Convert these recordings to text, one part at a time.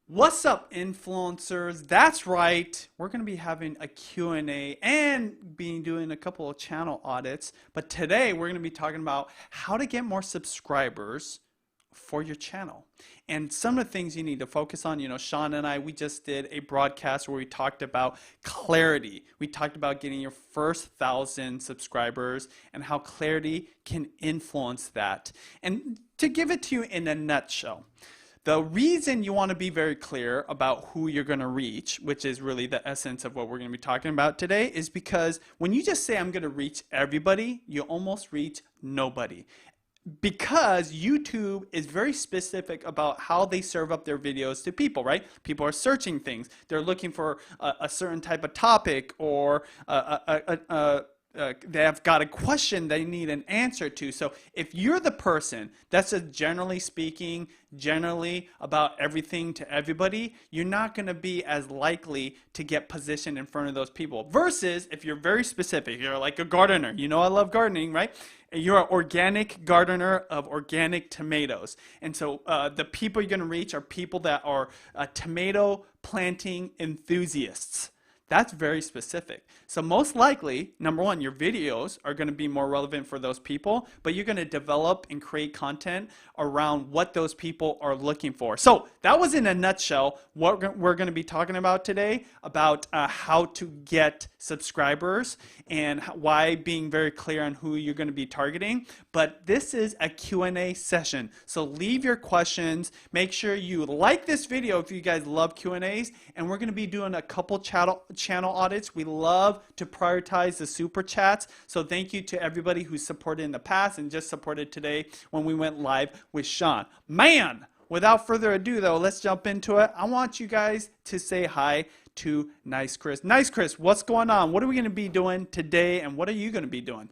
What's up, influencers? That's right. We're going to be having a Q&A and doing a couple of channel audits. But today we're going to be talking about how to get more subscribers for your channel. And some of the things you need to focus on, Sean and I, we just did a broadcast where we talked about clarity. We talked about getting your first 1,000 subscribers and how clarity can influence that. And to give it to you in a nutshell, the reason you want to be very clear about who you're going to reach, which is really the essence of what we're going to be talking about today, is because when you just say I'm going to reach everybody, you almost reach nobody. Because YouTube is very specific about how they serve up their videos to people, right? People are searching things. They're looking for a certain type of topic, or they have got a question they need an answer to. So if you're the person that's generally speaking, generally about everything to everybody, you're not going to be as likely to get positioned in front of those people. Versus if you're very specific, you're like a gardener. I love gardening, right? You're an organic gardener of organic tomatoes. And so the people you're going to reach are people that are tomato planting enthusiasts. That's very specific. So most likely, number one, your videos are going to be more relevant for those people, but you're going to develop and create content around what those people are looking for. So that was in a nutshell what we're going to be talking about today, about how to get subscribers and why being very clear on who you're going to be targeting. But this is a Q&A session. So leave your questions. Make sure you like this video if you guys love Q&As, and we're going to be doing a couple channel audits. We love to prioritize the super chats. So thank you to everybody who supported in the past and just supported today when we went live with Sean. Man, without further ado though, let's jump into it. I want you guys to say hi to Nice Chris. Nice Chris, what's going on? What are we going to be doing today, and what are you going to be doing?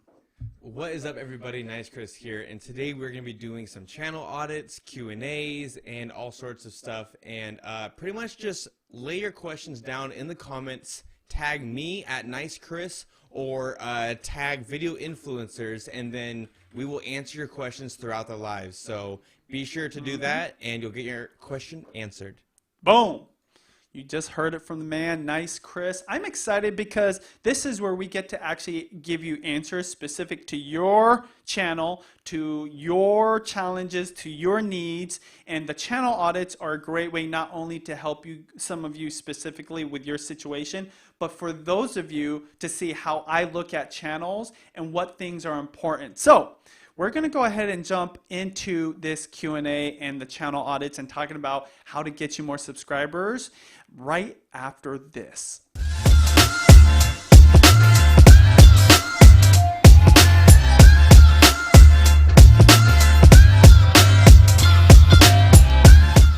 What is up, everybody? Nice Chris here, and today we're going to be doing some channel audits, Q&As, and all sorts of stuff. And pretty much just lay your questions down in the comments, tag me at Nice Chris, or tag video influencers, and then we will answer your questions throughout the live. So be sure to do that, and you'll get your question answered. Boom! You just heard it from the man, Nice Chris. I'm excited because this is where we get to actually give you answers specific to your channel, to your challenges, to your needs. And the channel audits are a great way not only to help you, some of you specifically with your situation, but for those of you to see how I look at channels and what things are important. So we're going to go ahead and jump into this Q&A and the channel audits and talking about how to get you more subscribers right after this.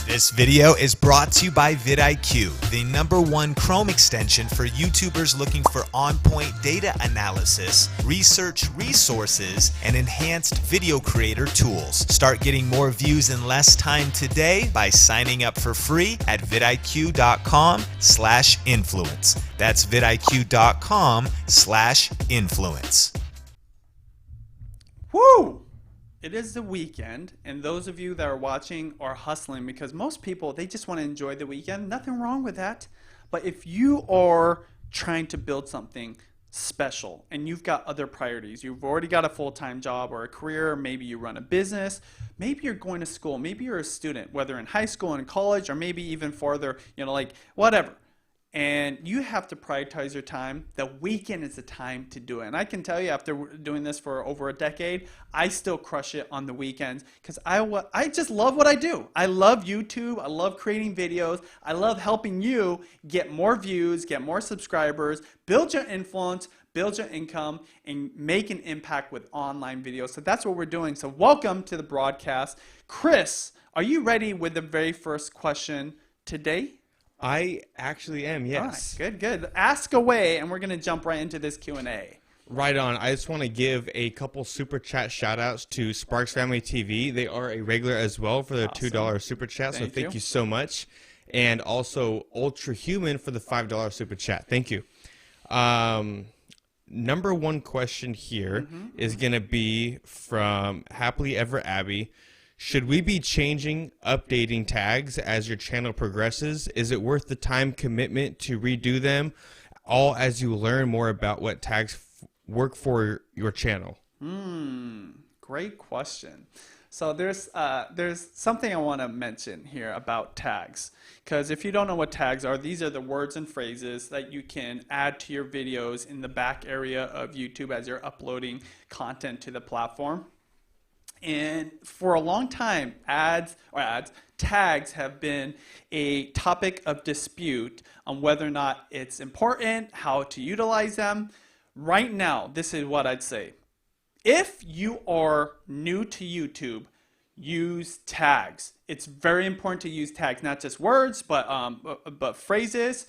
This video is brought to you by vidIQ, the #1 Chrome extension for YouTubers looking for on-point data analysis, research resources, and enhanced video creator tools. Start getting more views in less time today by signing up for free at vidiq.com/influence. That's vidiq.com/influence. Woo! It is the weekend, and those of you that are watching are hustling because most people, they just want to enjoy the weekend. Nothing wrong with that. But if you are trying to build something special and you've got other priorities, you've already got a full-time job or a career, maybe you run a business, maybe you're going to school, maybe you're a student, whether in high school and college or maybe even farther, like whatever. And you have to prioritize your time. The weekend is the time to do it. And I can tell you, after doing this for over a decade, I still crush it on the weekends because I just love what I do. I love YouTube. I love creating videos. I love helping you get more views, get more subscribers, build your influence, build your income, and make an impact with online videos. So that's what we're doing. So welcome to the broadcast. Chris, are you ready with the very first question today? I actually am, yes. All right, good. Ask away, and we're going to jump right into this Q&A. Right on. I just want to give a couple super chat shout outs to Sparks Family TV. They are a regular as well for their Awesome. $2 super chat, so thank you so much. And also Ultra Human for the $5 super chat. Thank you. Number one question here is going to be from Happily Ever Abby. Should we be changing, updating tags as your channel progresses? Is it worth the time commitment to redo them, all as you learn more about what tags work for your channel? Great question. So there's something I want to mention here about tags, because if you don't know what tags are, these are the words and phrases that you can add to your videos in the back area of YouTube as you're uploading content to the platform. And for a long time, tags have been a topic of dispute on whether or not it's important, how to utilize them. Right now, this is what I'd say. If you are new to YouTube, use tags. It's very important to use tags, not just words, but phrases.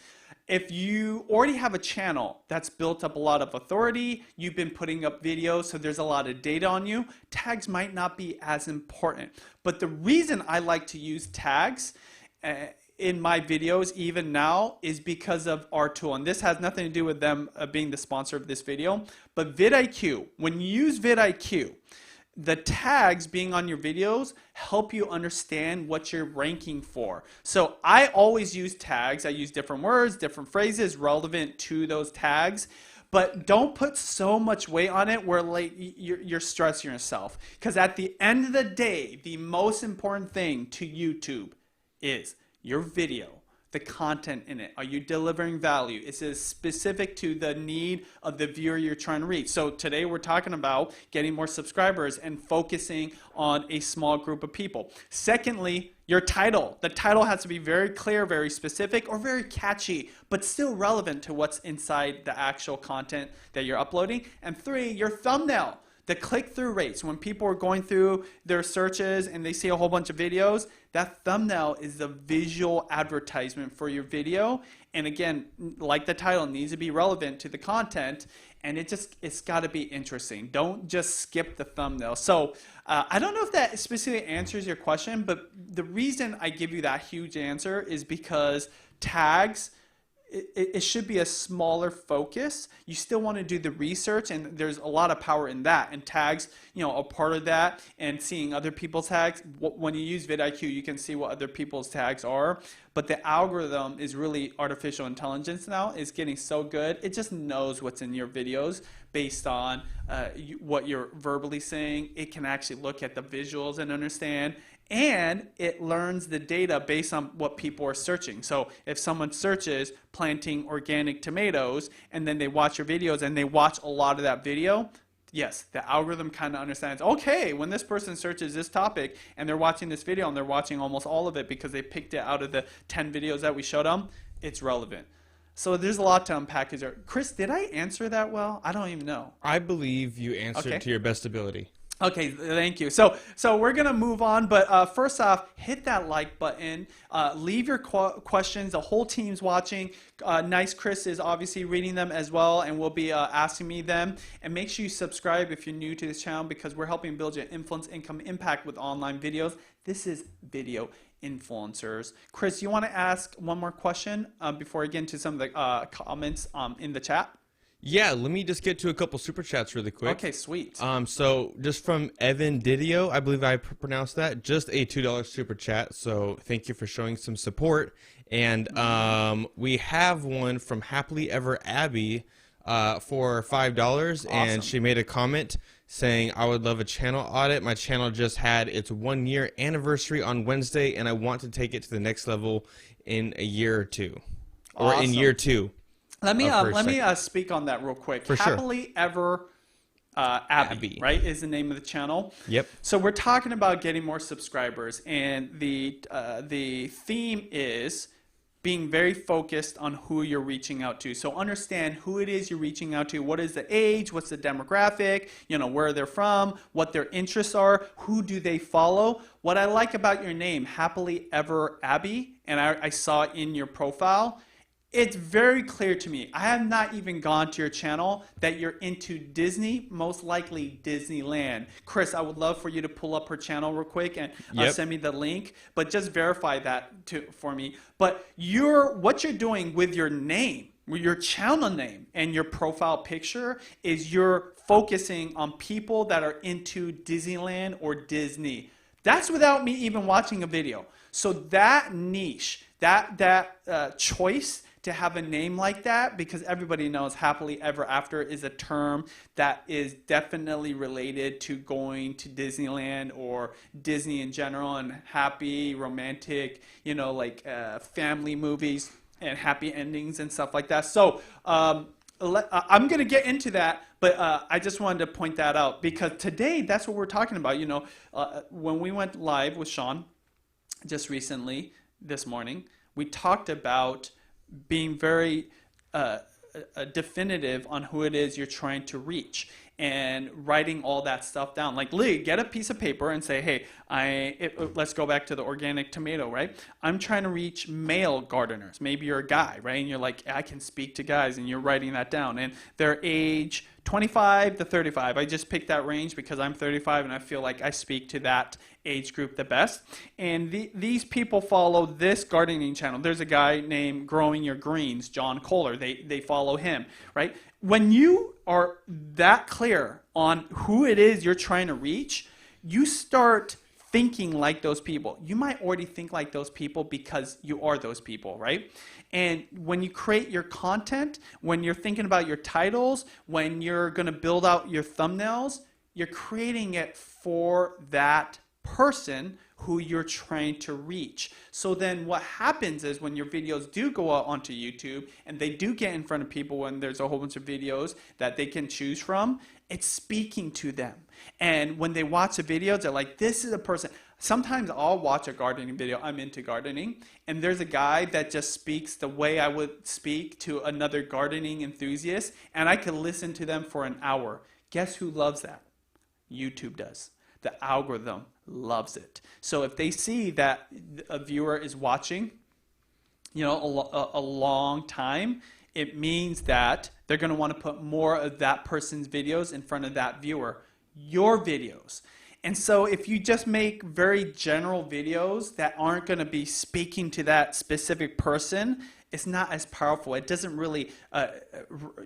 If you already have a channel that's built up a lot of authority, you've been putting up videos, so there's a lot of data on you, tags might not be as important. But the reason I like to use tags in my videos even now is because of our tool. And this has nothing to do with them being the sponsor of this video. But vidIQ, when you use vidIQ, the tags being on your videos help you understand what you're ranking for. So I always use tags. I use different words, different phrases relevant to those tags. But don't put so much weight on it where like you're stressing yourself. Because at the end of the day, the most important thing to YouTube is your video, the content in it. Are you delivering value? Is it specific to the need of the viewer you're trying to reach? So today we're talking about getting more subscribers and focusing on a small group of people. Secondly, your title. The title has to be very clear, very specific, or very catchy, but still relevant to what's inside the actual content that you're uploading. And three, your thumbnail. The click-through rates, when people are going through their searches and they see a whole bunch of videos, that thumbnail is the visual advertisement for your video. And again, like the title, it needs to be relevant to the content, and it's got to be interesting. Don't just skip the thumbnail. So I don't know if that specifically answers your question, but the reason I give you that huge answer is because tags, it should be a smaller focus. You still want to do the research, and there's a lot of power in that. And tags, a part of that, and seeing other people's tags. When you use vidIQ, you can see what other people's tags are. But the algorithm is really artificial intelligence now. It's getting so good. It just knows what's in your videos based on what you're verbally saying. It can actually look at the visuals and understand. And it learns the data based on what people are searching. So if someone searches planting organic tomatoes and then they watch your videos and they watch a lot of that video, yes, the algorithm kind of understands, okay, when this person searches this topic and they're watching this video and they're watching almost all of it because they picked it out of the 10 videos that we showed them, it's relevant. So there's a lot to unpack here. Chris, did I answer that well? I don't even know. I believe you answered to your best ability. Okay, thank you. So we're going to move on, but first off, hit that like button. Leave your questions. The whole team's watching. Nice Chris is obviously reading them as well, and will be asking me them. And make sure you subscribe if you're new to this channel, because we're helping build your influence, income, impact with online videos. This is Video Influencers. Chris, you want to ask one more question before I get into some of the comments in the chat? Yeah, let me just get to a couple super chats really quick. Okay, sweet. So just from Evan Didio, I believe I pronounced that, just a $2 super chat. So thank you for showing some support. And we have one from Happily Ever Abby for $5, awesome. And she made a comment saying, I would love a channel audit. My channel just had its 1-year anniversary on Wednesday, and I want to take it to the next level in a year or two, or in year 2. Let me speak on that real quick. For Happily Ever Abby, right, is the name of the channel. Yep. So we're talking about getting more subscribers, and the theme is being very focused on who you're reaching out to. So understand who it is you're reaching out to. What is the age? What's the demographic? Where they're from? What their interests are? Who do they follow? What I like about your name, Happily Ever Abby, and I saw it in your profile. It's very clear to me. I have not even gone to your channel that you're into Disney, most likely Disneyland. Chris, I would love for you to pull up her channel real quick and send me the link, but just verify that for me. But what you're doing with your name, with your channel name and your profile picture, is you're focusing on people that are into Disneyland or Disney. That's without me even watching a video. So that niche, that choice to have a name like that, because everybody knows happily ever after is a term that is definitely related to going to Disneyland or Disney in general, and happy, romantic, like family movies and happy endings and stuff like that. So I'm going to get into that, but I just wanted to point that out because today that's what we're talking about. When we went live with Sean just recently this morning, we talked about being very definitive on who it is you're trying to reach and writing all that stuff down. Like, Lee, get a piece of paper and say, hey, let's go back to the organic tomato, right? I'm trying to reach male gardeners. Maybe you're a guy, right? And you're like, I can speak to guys, and you're writing that down. And their age 25 to 35. I just picked that range because I'm 35 and I feel like I speak to that age group the best. And these people follow this gardening channel. There's a guy named Growing Your Greens, John Kohler. They follow him, right? When you are that clear on who it is you're trying to reach, you start thinking like those people. You might already think like those people because you are those people, right? And when you create your content, when you're thinking about your titles, when you're going to build out your thumbnails, you're creating it for that person who you're trying to reach. So then what happens is when your videos do go out onto YouTube and they do get in front of people, when there's a whole bunch of videos that they can choose from, it's speaking to them. And when they watch the videos, they're like, this is a person. Sometimes I'll watch a gardening video. I'm into gardening. And there's a guy that just speaks the way I would speak to another gardening enthusiast. And I could listen to them for an hour. Guess who loves that? YouTube does. The algorithm loves it. So if they see that a viewer is watching, a long time, it means that they're going to want to put more of that person's videos in front of that viewer, your videos. And so if you just make very general videos that aren't going to be speaking to that specific person, it's not as powerful. It doesn't really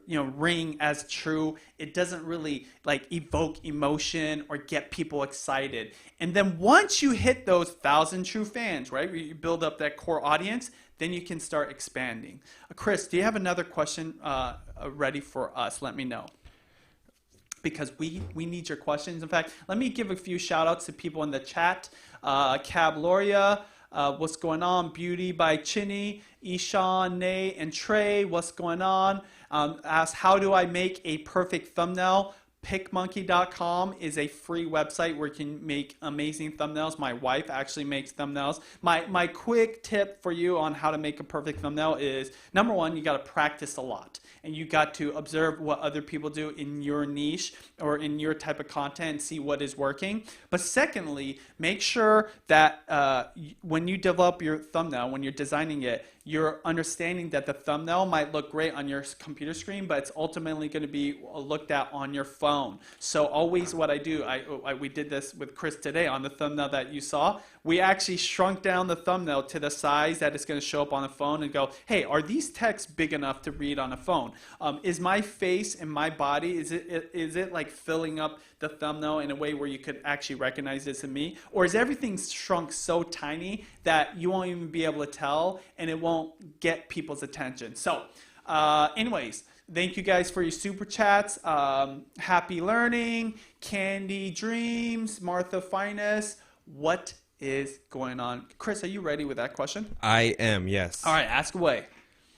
ring as true. It doesn't really evoke emotion or get people excited. And then once you hit those 1,000 true fans, right, you build up that core audience, then you can start expanding. Chris, do you have another question ready for us? Let me know, because we need your questions. In fact, let me give a few shout outs to people in the chat. Cab Loria, what's going on? Beauty by Chinny, Ishan, Nay, and Trey, what's going on? Ask, how do I make a perfect thumbnail? PicMonkey.com is a free website where you can make amazing thumbnails. My wife actually makes thumbnails. My quick tip for you on how to make a perfect thumbnail is, number one, you got to practice a lot. And you got to observe what other people do in your niche or in your type of content and see what is working. But secondly, make sure that when you develop your thumbnail, when you're designing it, you're understanding that the thumbnail might look great on your computer screen, but it's ultimately going to be looked at on your phone. So always what I do, we did this with Chris today on the thumbnail that you saw. We actually shrunk down the thumbnail to the size that it's going to show up on the phone and go, hey, are these texts big enough to read on a phone? Is my face and my body, is it like filling up the thumbnail in a way where you could actually recognize this in me? Or is everything shrunk so tiny that you won't even be able to tell and it won't get people's attention? So anyways, thank you guys for your super chats. Happy learning, Candy Dreams, Martha Finest. What is going on? Chris, are you ready with that question? I am, yes. All right, ask away.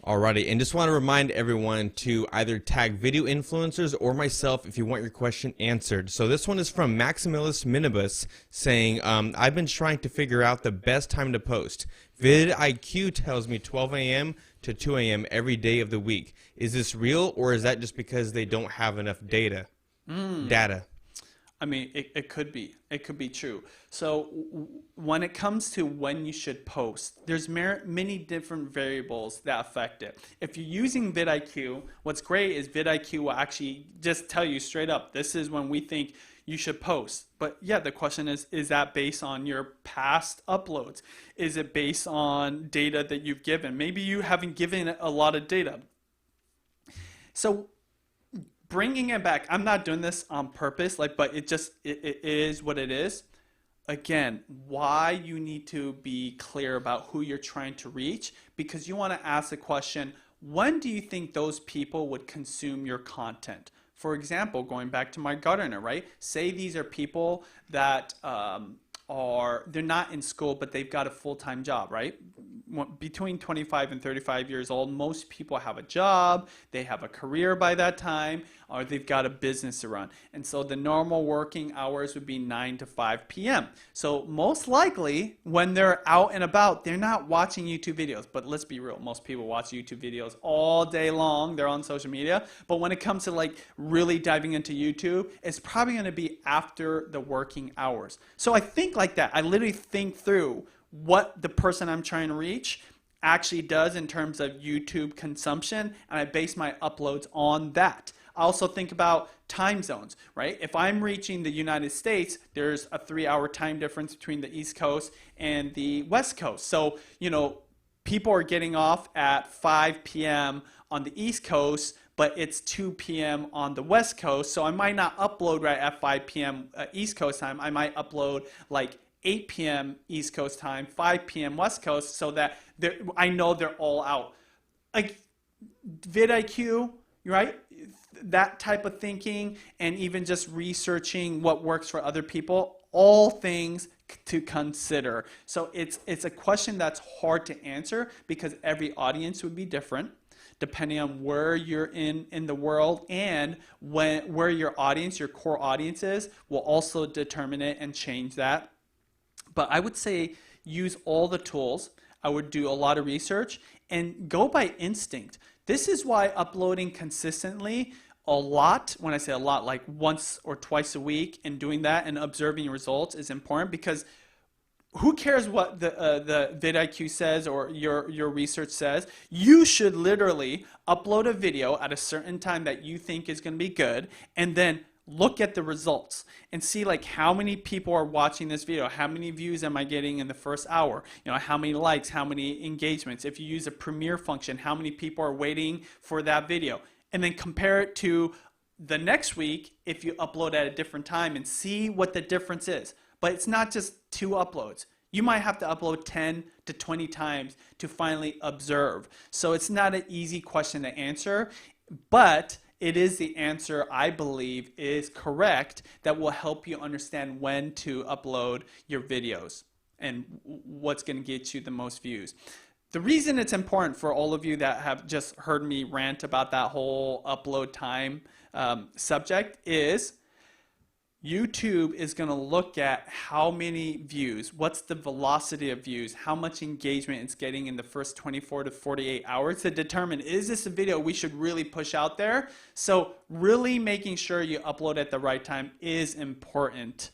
Alrighty, and just want to remind everyone to either tag video influencers or myself if you want your question answered. So this one is from Maximus Minibus saying, I've been trying to figure out the best time to post. vidIQ tells me 12 a.m. to 2 a.m. every day of the week. Is this real, or is that just because they don't have enough data? I mean, it could be. It could be true. So when it comes to when you should post, there's many different variables that affect it. If you're using vidIQ, what's great is vidIQ will actually just tell you straight up, this is when we think you should post. But yeah, the question is that based on your past uploads? Is it based on data that you've given? Maybe you haven't given a lot of data. So bringing it back, I'm not doing this on purpose, but it is what it is. again, why you need to be clear about who you're trying to reach, because you want to ask the question, when do you think those people would consume your content? For example, going back to my gardener, right? Say these are people that they're not in school, but they've got a full-time job, right? Between 25 and 35 years old, most people have a job, they have a career by that time, or they've got a business to run. And so the normal working hours would be 9 to 5 p.m. So most likely, when they're out and about, they're not watching YouTube videos. But let's be real, most people watch YouTube videos all day long. They're on social media. But when it comes to like really diving into YouTube, it's probably going to be after the working hours. So I think like that. I literally think through what the person I'm trying to reach actually does in terms of YouTube consumption, and I base my uploads on that. I also think about time zones, right? If I'm reaching the United States, there's a 3-hour time difference between the East Coast and the West Coast. So, people are getting off at 5 p.m. on the East Coast, but it's 2 p.m. on the West Coast. So I might not upload right at 5 p.m. East Coast time. I might upload like 8 p.m. East Coast time, 5 p.m. West Coast, so that I know they're all out. Like vidIQ, right? That type of thinking, and even just researching what works for other people, all things to consider. So it's a question that's hard to answer because every audience would be different depending on where you're in the world, and where your audience, your core audience is, will also determine it and change that. But I would say use all the tools. I would do a lot of research and go by instinct. This is why uploading consistently a lot, when I say a lot, like once or twice a week, and doing that and observing results is important, because who cares what the vidIQ says or your research says? You should literally upload a video at a certain time that you think is going to be good, and then look at the results and see like how many people are watching this video, how many views am I getting in the first hour, how many likes, how many engagements. If you use a premiere function, how many people are waiting for that video, and then compare it to the next week if you upload at a different time and see what the difference is. But it's not just 2 uploads. You might have to upload 10 to 20 times to finally observe. So it's not an easy question to answer, but it is the answer I believe is correct that will help you understand when to upload your videos and what's going to get you the most views. The reason it's important for all of you that have just heard me rant about that whole upload time subject is YouTube is going to look at how many views, what's the velocity of views, how much engagement it's getting in the first 24 to 48 hours to determine, is this a video we should really push out there? So really making sure you upload at the right time is important.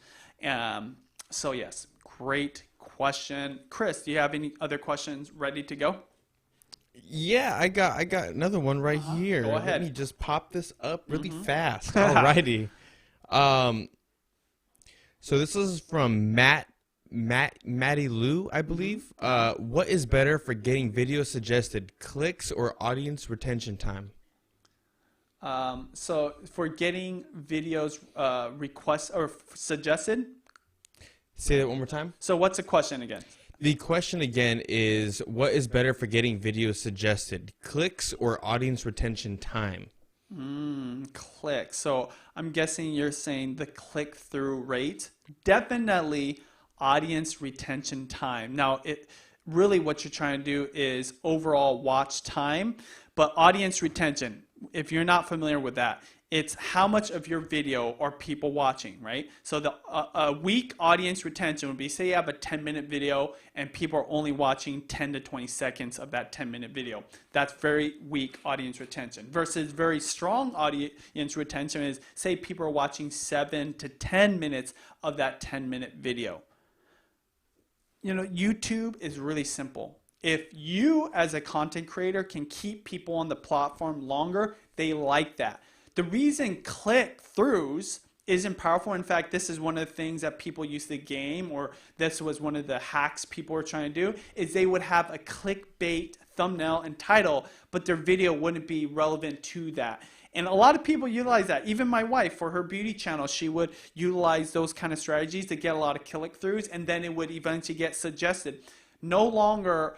So yes, great question. Chris, do you have any other questions ready to go? Yeah, I got another one right here. Go ahead. Let me just pop this up really fast. Alrighty. So this is from Matty Lou, I believe. What is better for getting video suggested, clicks or audience retention time? So for getting videos requests or suggested. Say that one more time. So what's the question again? The question again is, what is better for getting videos suggested, clicks or audience retention time? Click. So I'm guessing you're saying the click-through rate. Definitely audience retention time. Now, really what you're trying to do is overall watch time, but audience retention, if you're not familiar with that, it's how much of your video are people watching, right? So a weak audience retention would be, say you have a 10-minute video and people are only watching 10 to 20 seconds of that 10-minute video. That's very weak audience retention. Versus very strong audience retention is, say people are watching 7 to 10 minutes of that 10-minute video. YouTube is really simple. If you as a content creator can keep people on the platform longer, they like that. The reason click-throughs isn't powerful, in fact, this is one of the things that people used to game, or this was one of the hacks people were trying to do, is they would have a clickbait thumbnail and title, but their video wouldn't be relevant to that. And a lot of people utilize that. Even my wife, for her beauty channel, she would utilize those kind of strategies to get a lot of click-throughs, and then it would eventually get suggested. No longer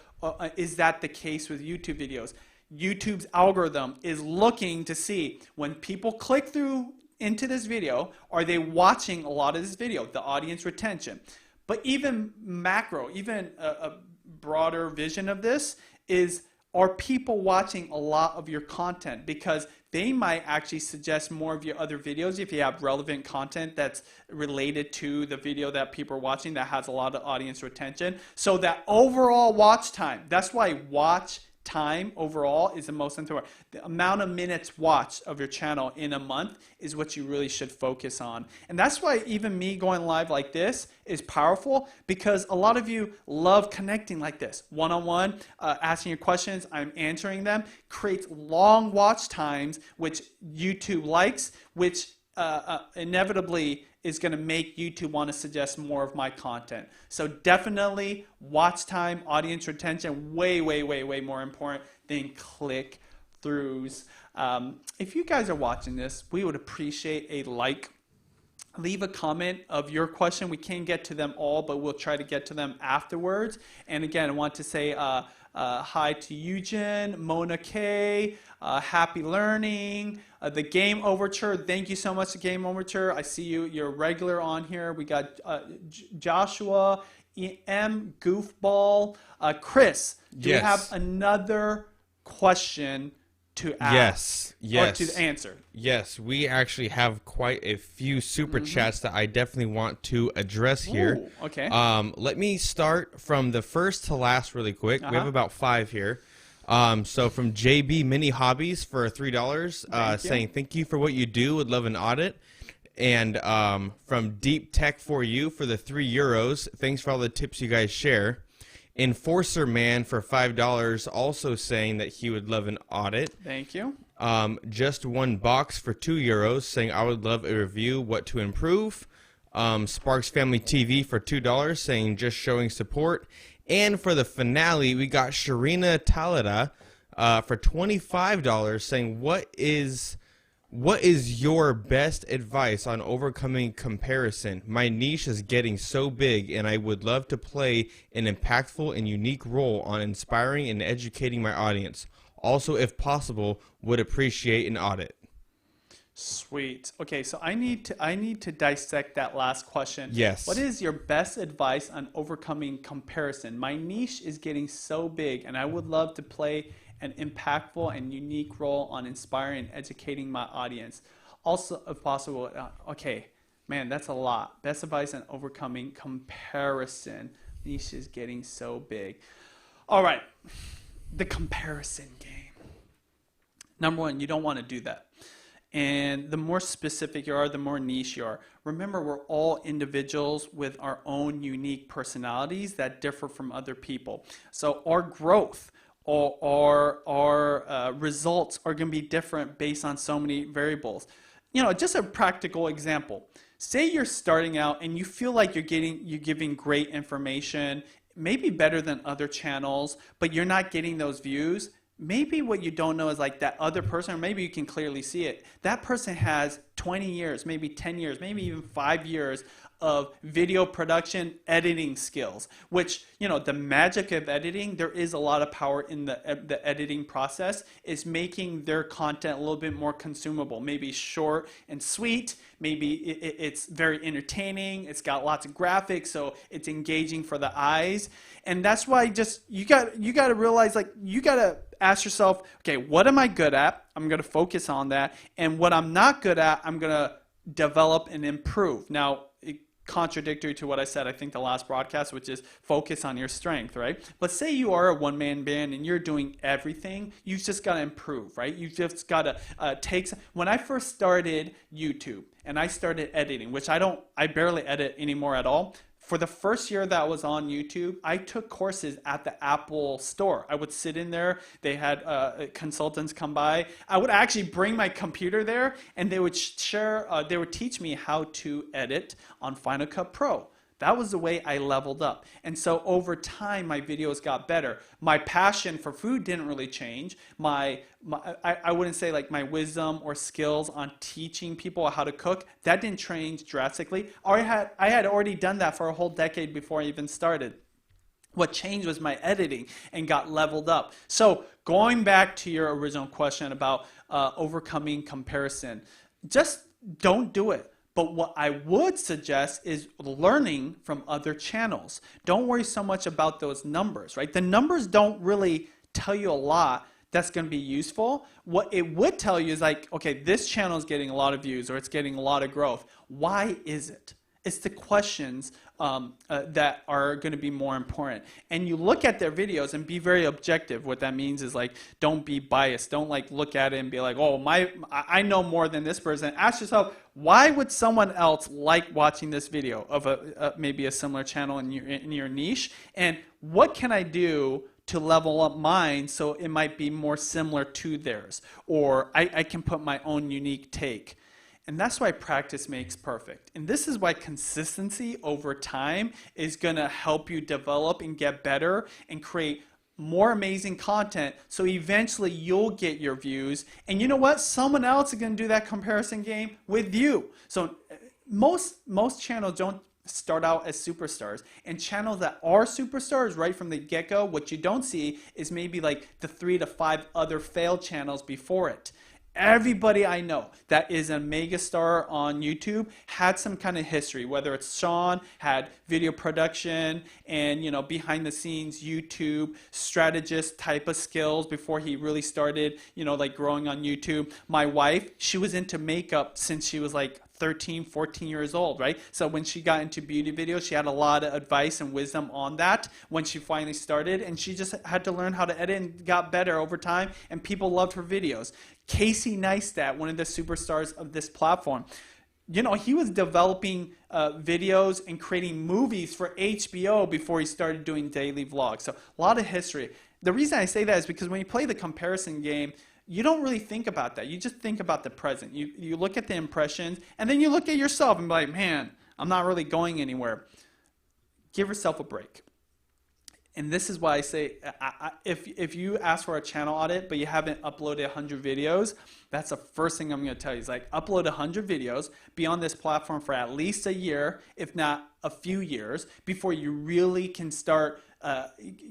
is that the case with YouTube videos. YouTube's algorithm is looking to see when people click through into this video, are they watching a lot of this video, the audience retention. But even macro, even a broader vision of this is, are people watching a lot of your content? Because they might actually suggest more of your other videos if you have relevant content that's related to the video that people are watching that has a lot of audience retention. So that overall watch time, that's why watch time overall is the most important. The amount of minutes watched of your channel in a month is what you really should focus on. And that's why even me going live like this is powerful, because a lot of you love connecting like this, one-on-one, asking your questions, I'm answering them, creates long watch times, which YouTube likes, which inevitably is going to make YouTube want to suggest more of my content. So definitely watch time, audience retention, way more important than click throughs. If you guys are watching this, we would appreciate a like. Leave a comment of your question. We can't get to them all, but we'll try to get to them afterwards. And again, I want to say hi to Eugen, Mona K, Happy Learning, the Game Overture. Thank you so much, the Game Overture. I see you. You're regular on here. We got Joshua, M, Goofball, Chris. Do you have another question to ask? Yes. Or to answer? Yes, we actually have quite a few super chats that I definitely want to address here. Ooh, okay. Let me start from the first to last really quick. We have about 5 here. So from JB Mini Hobbies for $3, saying thank you for what you do. Would love an audit. And from Deep Tech for You for the €3. Thanks for all the tips you guys share. Enforcer Man for $5, also saying that he would love an audit. Thank you. Just One Box for €2, saying I would love a review, what to improve. Sparks Family TV for $2, saying just showing support. And for the finale, we got Sharina Tallada for $25, saying what is your best advice on overcoming comparison? My niche is getting so big, and I would love to play an impactful and unique role on inspiring and educating my audience. Also, if possible, would appreciate an audit. Sweet. Okay, so I need to dissect that last question. Yes. What is your best advice on overcoming comparison? My niche is getting so big, and I would love to play an impactful and unique role on inspiring and educating my audience. Also, if possible, okay, man, that's a lot. Best advice on overcoming comparison. Niche is getting so big. All right, the comparison game. Number one, you don't want to do that. And the more specific you are, the more niche you are. Remember, we're all individuals with our own unique personalities that differ from other people. So our growth, or our results are going to be different based on so many variables. You know, just a practical example. Say you're starting out and you feel like you're giving great information, maybe better than other channels, but you're not getting those views. Maybe what you don't know is like that other person, or maybe you can clearly see it. That person has 20 years, maybe 10 years, maybe even 5 years of video production editing skills, which, you know, the magic of editing, there is a lot of power in the editing process, is making their content a little bit more consumable, maybe short and sweet, maybe it's very entertaining, it's got lots of graphics, so it's engaging for the eyes. And that's why just you got to realize, like, you got to ask yourself, okay, what am I good at? I'm going to focus on that. And what I'm not good at, I'm going to develop and improve. Now, contradictory to what I said, I think, the last broadcast, which is focus on your strength, right? But say you are a one-man band and you're doing everything, you've just got to improve, right? You've just got to when I first started YouTube and I started editing, which I barely edit anymore at all. For the first year that I was on YouTube, I took courses at the Apple store. I would sit in there. They had consultants come by. I would actually bring my computer there, and they would teach me how to edit on Final Cut Pro. That was the way I leveled up. And so over time, my videos got better. My passion for food didn't really change. I wouldn't say like my wisdom or skills on teaching people how to cook, that didn't change drastically. I had already done that for a whole decade before I even started. What changed was my editing and got leveled up. So going back to your original question about overcoming comparison, just don't do it. But what I would suggest is learning from other channels. Don't worry so much about those numbers, right? The numbers don't really tell you a lot that's going to be useful. What it would tell you is like, okay, this channel is getting a lot of views or it's getting a lot of growth. Why is it? It's the questions that are going to be more important. And you look at their videos and be very objective. What that means is like, don't be biased. Don't like look at it and be like, oh, I know more than this person. Ask yourself, why would someone else like watching this video of maybe a similar channel in your niche? And what can I do to level up mine so it might be more similar to theirs? Or I can put my own unique take. And that's why practice makes perfect. And this is why consistency over time is going to help you develop and get better and create more amazing content. So eventually you'll get your views. And you know what? Someone else is going to do that comparison game with you. So most channels don't start out as superstars, and channels that are superstars right from the get-go, what you don't see is maybe like the 3 to 5 other failed channels before it. Everybody I know that is a megastar on YouTube had some kind of history, whether it's Sean had video production and, you know, behind the scenes YouTube strategist type of skills before he really started, you know, like growing on YouTube. My wife, she was into makeup since she was like 13, 14 years old, right? So when she got into beauty videos, she had a lot of advice and wisdom on that when she finally started, and she just had to learn how to edit and got better over time, and people loved her videos. Casey Neistat, one of the superstars of this platform, you know, he was developing videos and creating movies for HBO before he started doing daily vlogs. So a lot of history. The reason I say that is because when you play the comparison game, you don't really think about that. You just think about the present. You look at the impressions, and then you look at yourself and be like, man, I'm not really going anywhere. Give yourself a break. And this is why I say, if you ask for a channel audit, but you haven't uploaded 100 videos, that's the first thing I'm going to tell you. Is like, upload 100 videos, be on this platform for at least a year, if not a few years, before you really can start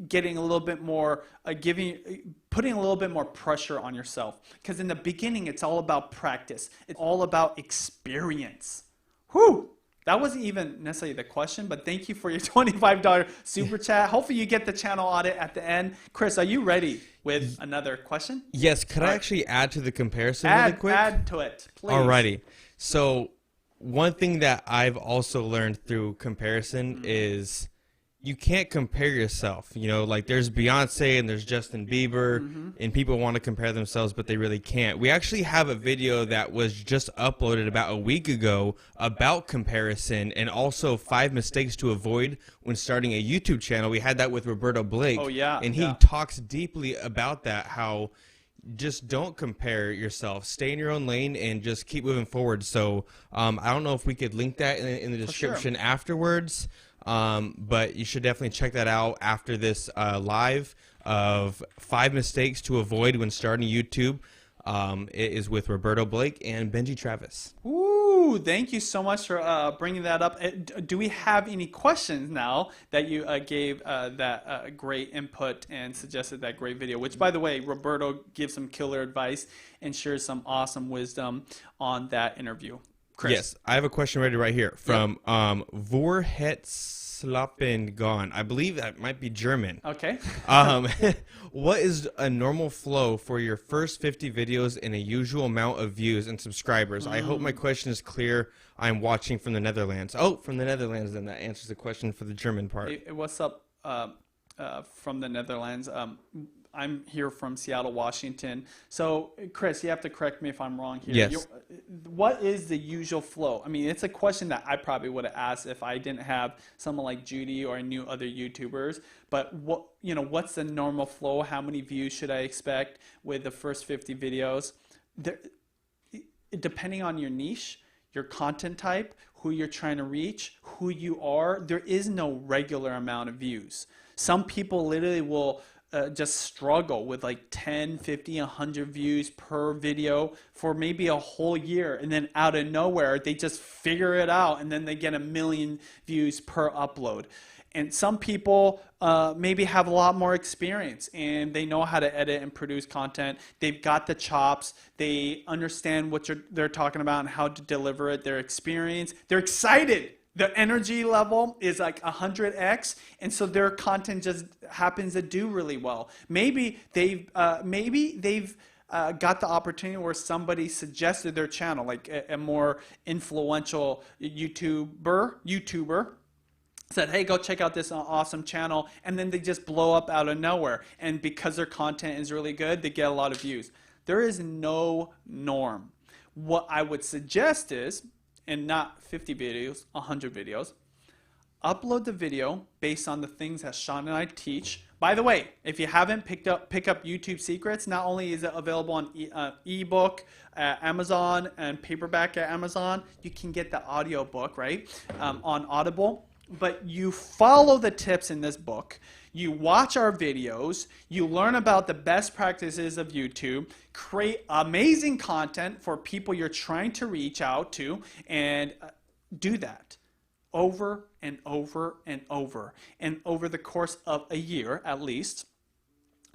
getting a little bit more, putting a little bit more pressure on yourself. Because in the beginning, it's all about practice. It's all about experience. Whew! That wasn't even necessarily the question, but thank you for your $25 super chat. Hopefully you get the channel audit at the end. Chris, are you ready with another question? Yes. Could I actually add to the comparison really quick? Add to it, please. Alrighty. So one thing that I've also learned through comparison is you can't compare yourself. You know, like there's Beyonce and there's Justin Bieber, and people want to compare themselves, but they really can't. We actually have a video that was just uploaded about a week ago about comparison and also 5 mistakes to avoid when starting a YouTube channel. We had that with Roberto Blake. Oh, yeah. And he talks deeply about that, how just don't compare yourself. Stay in your own lane and just keep moving forward. So I don't know if we could link that in the description afterwards. But you should definitely check that out after this live of 5 mistakes to avoid when starting YouTube. It is with Roberto Blake and Benji Travis. Ooh, thank you so much for bringing that up. Do we have any questions now that you gave that great input and suggested that great video? Which, by the way, Roberto gives some killer advice and shares some awesome wisdom on that interview. Chris. Yes, I have a question ready right here from Vorhetslappengon. I believe that might be German. Okay. What is a normal flow for your first 50 videos and a usual amount of views and subscribers? I hope my question is clear. I'm watching from the Netherlands. Oh, from the Netherlands, then that answers the question for the German part. Hey, what's up from the Netherlands? I'm here from Seattle, Washington. So, Chris, you have to correct me if I'm wrong here. Yes. What is the usual flow? I mean, it's a question that I probably would have asked if I didn't have someone like Judy or I knew other YouTubers. But what's the normal flow? How many views should I expect with the first 50 videos? Depending on your niche, your content type, who you're trying to reach, who you are, there is no regular amount of views. Some people literally will just struggle with like 10, 50, 100 views per video for maybe a whole year. And then out of nowhere, they just figure it out and then they get 1 million views per upload. And some people maybe have a lot more experience and they know how to edit and produce content. They've got the chops. They understand what they're talking about and how to deliver it. They're experienced. They're excited. The energy level is like 100x, and so their content just happens to do really well. Maybe they've got the opportunity where somebody suggested their channel, like a more influential YouTuber said, hey, go check out this awesome channel, and then they just blow up out of nowhere. And because their content is really good, they get a lot of views. There is no norm. What I would suggest is, and not 50 videos, 100 videos, upload the video based on the things that Sean and I teach. By the way, if you haven't pick up YouTube Secrets, not only is it available on ebook at Amazon and paperback at Amazon, you can get the audio book, right, on Audible. But you follow the tips in this book, you watch our videos, you learn about the best practices of YouTube, create amazing content for people you're trying to reach out to, and do that over and over and over. And over the course of a year, at least,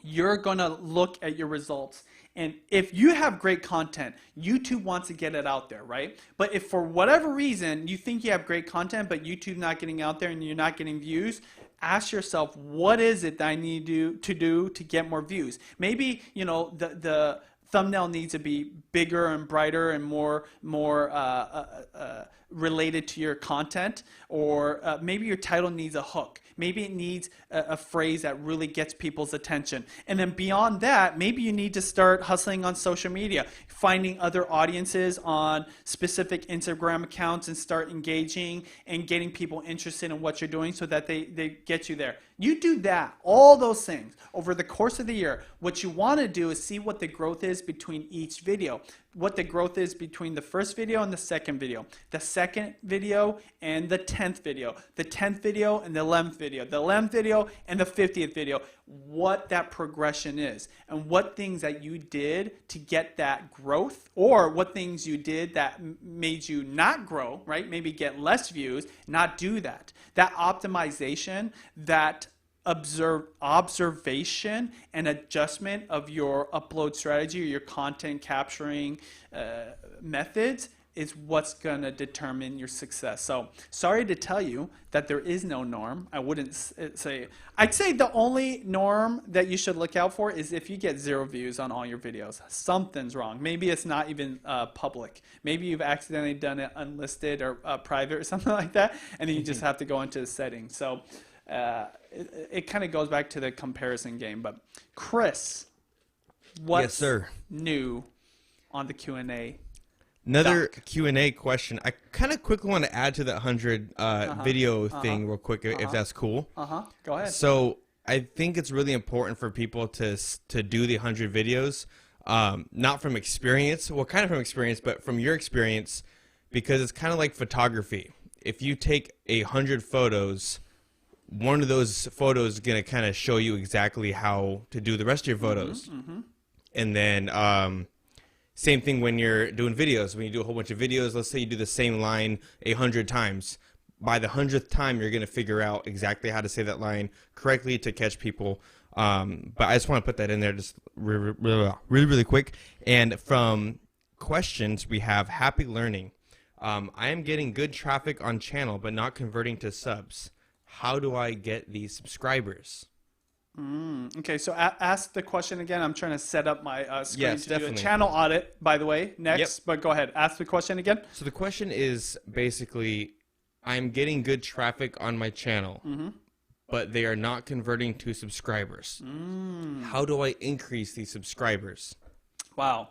you're going to look at your results. And if you have great content, YouTube wants to get it out there, right? But if for whatever reason you think you have great content, but YouTube's not getting out there and you're not getting views, ask yourself, what is it that I need to do to get more views? Maybe, the thumbnail needs to be bigger and brighter and more related to your content, or maybe your title needs a hook. Maybe it needs a phrase that really gets people's attention. And then beyond that, maybe you need to start hustling on social media, finding other audiences on specific Instagram accounts and start engaging and getting people interested in what you're doing so that they get you there. You do that, all those things over the course of the year. What you want to do is see what the growth is between each video, what the growth is between the first video and the second video, the second video and the 10th video, the 10th video and the 11th video, the 11th video and the 50th video, what that progression is and what things that you did to get that growth, or what things you did that made you not grow, right? Maybe get less views, not do that. That optimization, that observation and adjustment of your upload strategy or your content capturing methods is what's going to determine your success. So sorry to tell you that there is no norm. I'd say the only norm that you should look out for is if you get 0 views on all your videos. Something's wrong. Maybe it's not even public. Maybe you've accidentally done it unlisted or private or something like that, and then you just have to go into the settings. So it kind of goes back to the comparison game. But Chris, what's new on the Q&A? Another Q&A question. I kind of quickly want to add to that 100 video thing real quick, if that's cool. Go ahead. So I think it's really important for people to do the 100 videos, not from experience, well, kind of from experience, but from your experience, because it's kind of like photography. If you take 100 photos, one of those photos is going to kind of show you exactly how to do the rest of your photos. And then same thing when you're doing videos. When you do a whole bunch of videos, let's say you do the same line 100 times. By the 100th time, you're going to figure out exactly how to say that line correctly to catch people. But I just want to put that in there just really quick. And from questions, we have Happy Learning. I am getting good traffic on channel, but not converting to subs. How do I get these subscribers? Okay, so ask the question again. I'm trying to set up my screen to definitely do a channel audit, by the way, next. But go ahead. Ask the question again. So the question is basically, I'm getting good traffic on my channel, but they are not converting to subscribers. How do I increase these subscribers? Wow.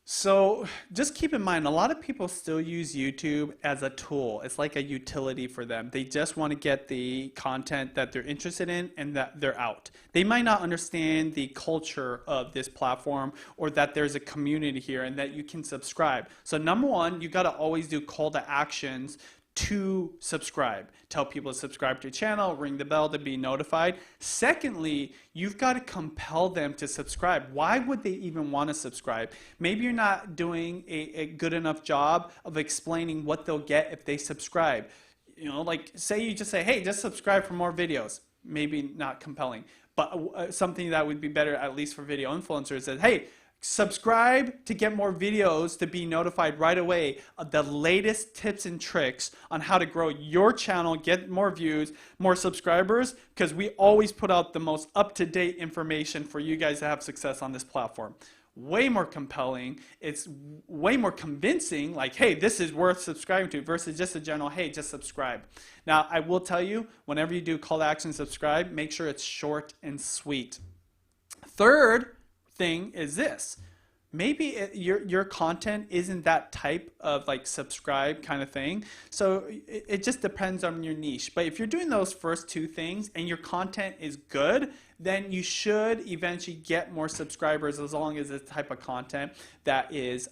So just keep in mind, a lot of people still use YouTube as a tool. It's like a utility for them. They just want to get the content that they're interested in and that they're out. They might not understand the culture of this platform or that there's a community here and that you can subscribe. So number one, you got to always do call to actions to subscribe. Tell people to subscribe to your channel, ring the bell to be notified. Secondly, you've got to compel them to subscribe. Why would they even want to subscribe? Maybe you're not doing a good enough job of explaining what they'll get if they subscribe. You know, like say you just say, hey, just subscribe for more videos. Maybe not compelling, but something that would be better, at least for video influencers, is, hey, subscribe to get more videos to be notified right away of the latest tips and tricks on how to grow your channel, get more views, more subscribers, because we always put out the most up-to-date information for you guys to have success on this platform. Way more compelling. It's way more convincing, like, hey, this is worth subscribing to, versus just a general, hey, just subscribe. Now, I will tell you, whenever you do call to action subscribe, make sure it's short and sweet. Third thing is this. Maybe your content isn't that type of like subscribe kind of thing. So it just depends on your niche. But if you're doing those first two things and your content is good, then you should eventually get more subscribers as long as it's the type of content that is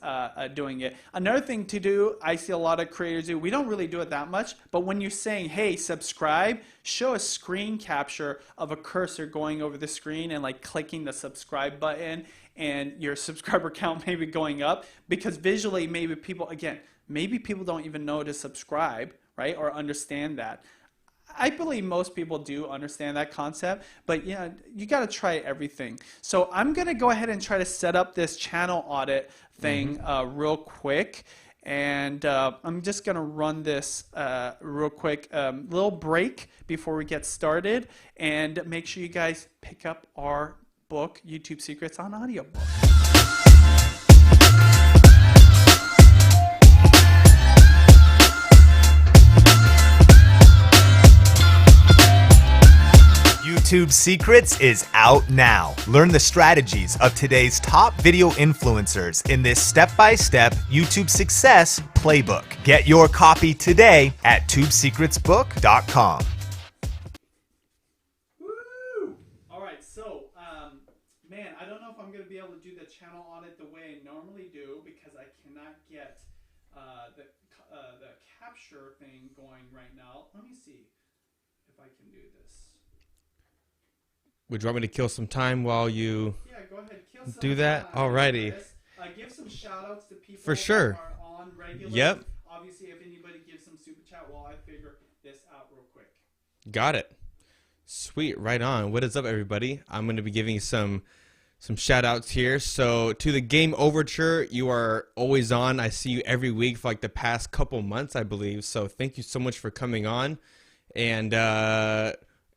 doing it. Another thing to do, I see a lot of creators do, we don't really do it that much, but when you're saying, hey, subscribe, show a screen capture of a cursor going over the screen and like clicking the subscribe button and your subscriber count maybe going up, because visually maybe people, again, maybe people don't even know to subscribe, right, or understand that. I believe most people do understand that concept, but yeah, you got to try everything. So I'm going to go ahead and try to set up this channel audit thing real quick. And I'm just going to run this real quick, little break before we get started. And make sure you guys pick up our book, YouTube Secrets on Audiobook. YouTube Secrets is out now. Learn the strategies of today's top video influencers in this step-by-step YouTube success playbook. Get your copy today at tubesecretsbook.com. Woo! All right, so man, I don't know if I'm going to be able to do the channel audit the way I normally do because I cannot get the capture thing going right now. Let me see if I can do this. Would you want me to kill some time while you go ahead, kill some do that? time. Alrighty. Give some shout outs to people For sure. that are on regularly. Yep. Obviously, if anybody gives some super chat while I figure this out real quick. Got it. Sweet. Right on. What is up, everybody? I'm going to be giving some shout outs here. So to the Game Overture, you are always on. I see you every week for like the past couple months, I believe. So thank you so much for coming on. And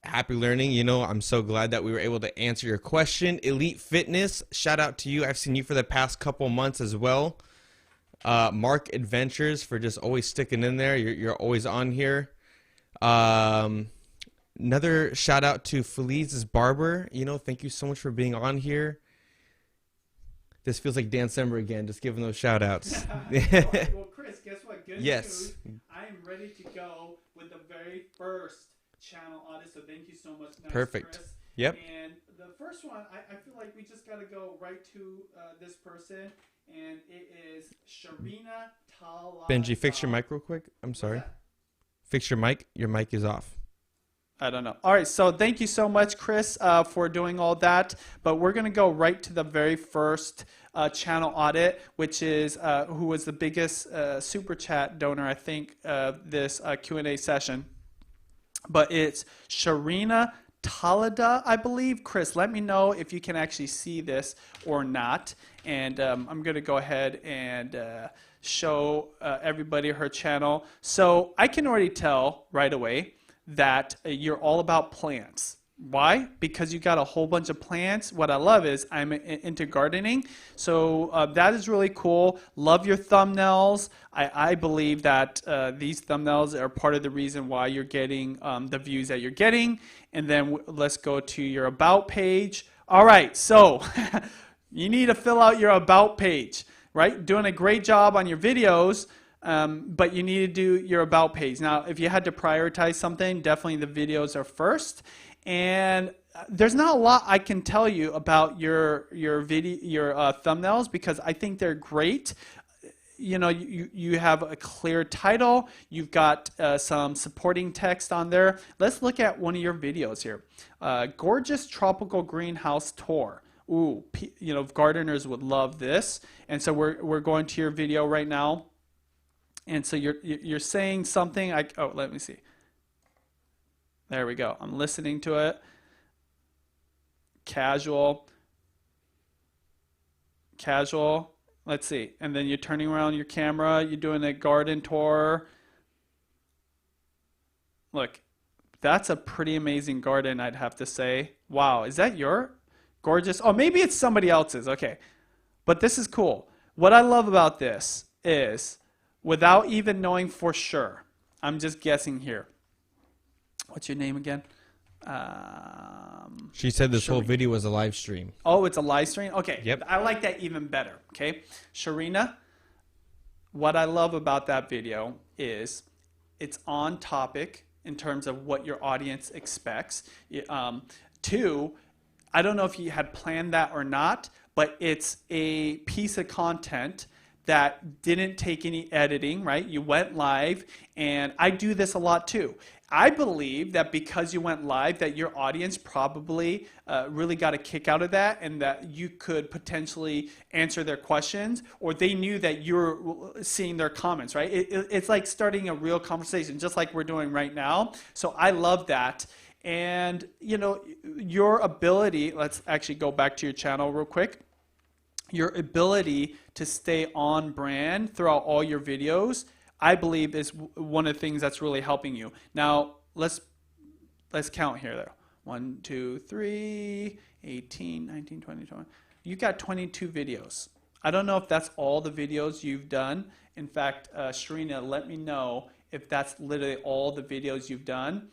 happy learning. You know, I'm so glad that we were able to answer your question. Elite Fitness, shout out to you. I've seen you for the past couple months as well. Mark Adventures for just always sticking in there. You're always on here. Another shout out to Feliz's Barber. You know, thank you so much for being on here. This feels like Dan Sember again, just giving those shout outs. Well, Chris, guess what? Good yes. news. I am ready to go with the very first channel audit, so thank you so much. Nice, perfect. Chris. Yep. And the first one, I feel like we just got to go right to this person, and it is Sharina Tallada. Benji, fix your mic real quick. I'm sorry. Fix your mic. Your mic is off. I don't know. All right, so thank you so much, Chris, for doing all that. But we're going to go right to the very first channel audit, which is who was the biggest super chat donor, I think, this Q&A session. But it's Sharina Tallada, I believe. Chris, let me know if you can actually see this or not. And I'm going to go ahead and show everybody her channel. So I can already tell right away that you're all about plants. Why? Because you got a whole bunch of plants. What I love is I'm into gardening. So that is really cool. Love your thumbnails. I believe that these thumbnails are part of the reason why you're getting the views that you're getting. And then let's go to your about page. All right, so you need to fill out your about page. right? Doing a great job on your videos, but you need to do your about page. Now, if you had to prioritize something, definitely the videos are first. And there's not a lot I can tell you about your thumbnails, because I think they're great. You know, you have a clear title, you've got some supporting text on there. Let's look at one of your videos here. Gorgeous tropical greenhouse tour. Ooh, you know, gardeners would love this. And so we're going to your video right now. And so you're saying something. Oh, let me see. There we go. I'm listening to it. Casual. Let's see. And then you're turning around your camera. You're doing a garden tour. Look, that's a pretty amazing garden, I'd have to say. Wow, is that your gorgeous? Oh, maybe it's somebody else's. Okay. But this is cool. What I love about this is, without even knowing for sure, I'm just guessing here. What's your name again? She said this whole video was a live stream. Oh, it's a live stream? Okay. Yep. I like that even better. Okay. Sharina, what I love about that video is it's on topic in terms of what your audience expects. Two, I don't know if you had planned that or not, but it's a piece of content that didn't take any editing, right? You went live, and I do this a lot too. I believe that because you went live, that your audience probably really got a kick out of that, and that you could potentially answer their questions, or they knew that you're seeing their comments, right? It's like starting a real conversation, just like we're doing right now. So I love that. And you know, your ability, let's actually go back to your channel real quick. Your ability to stay on brand throughout all your videos, I believe, is one of the things that's really helping you. Now, let's count here though. 1, 2, 3, 18, 19, 20, 20. You got 22 videos. I don't know if that's all the videos you've done. In fact, Sharina, let me know if that's literally all the videos you've done.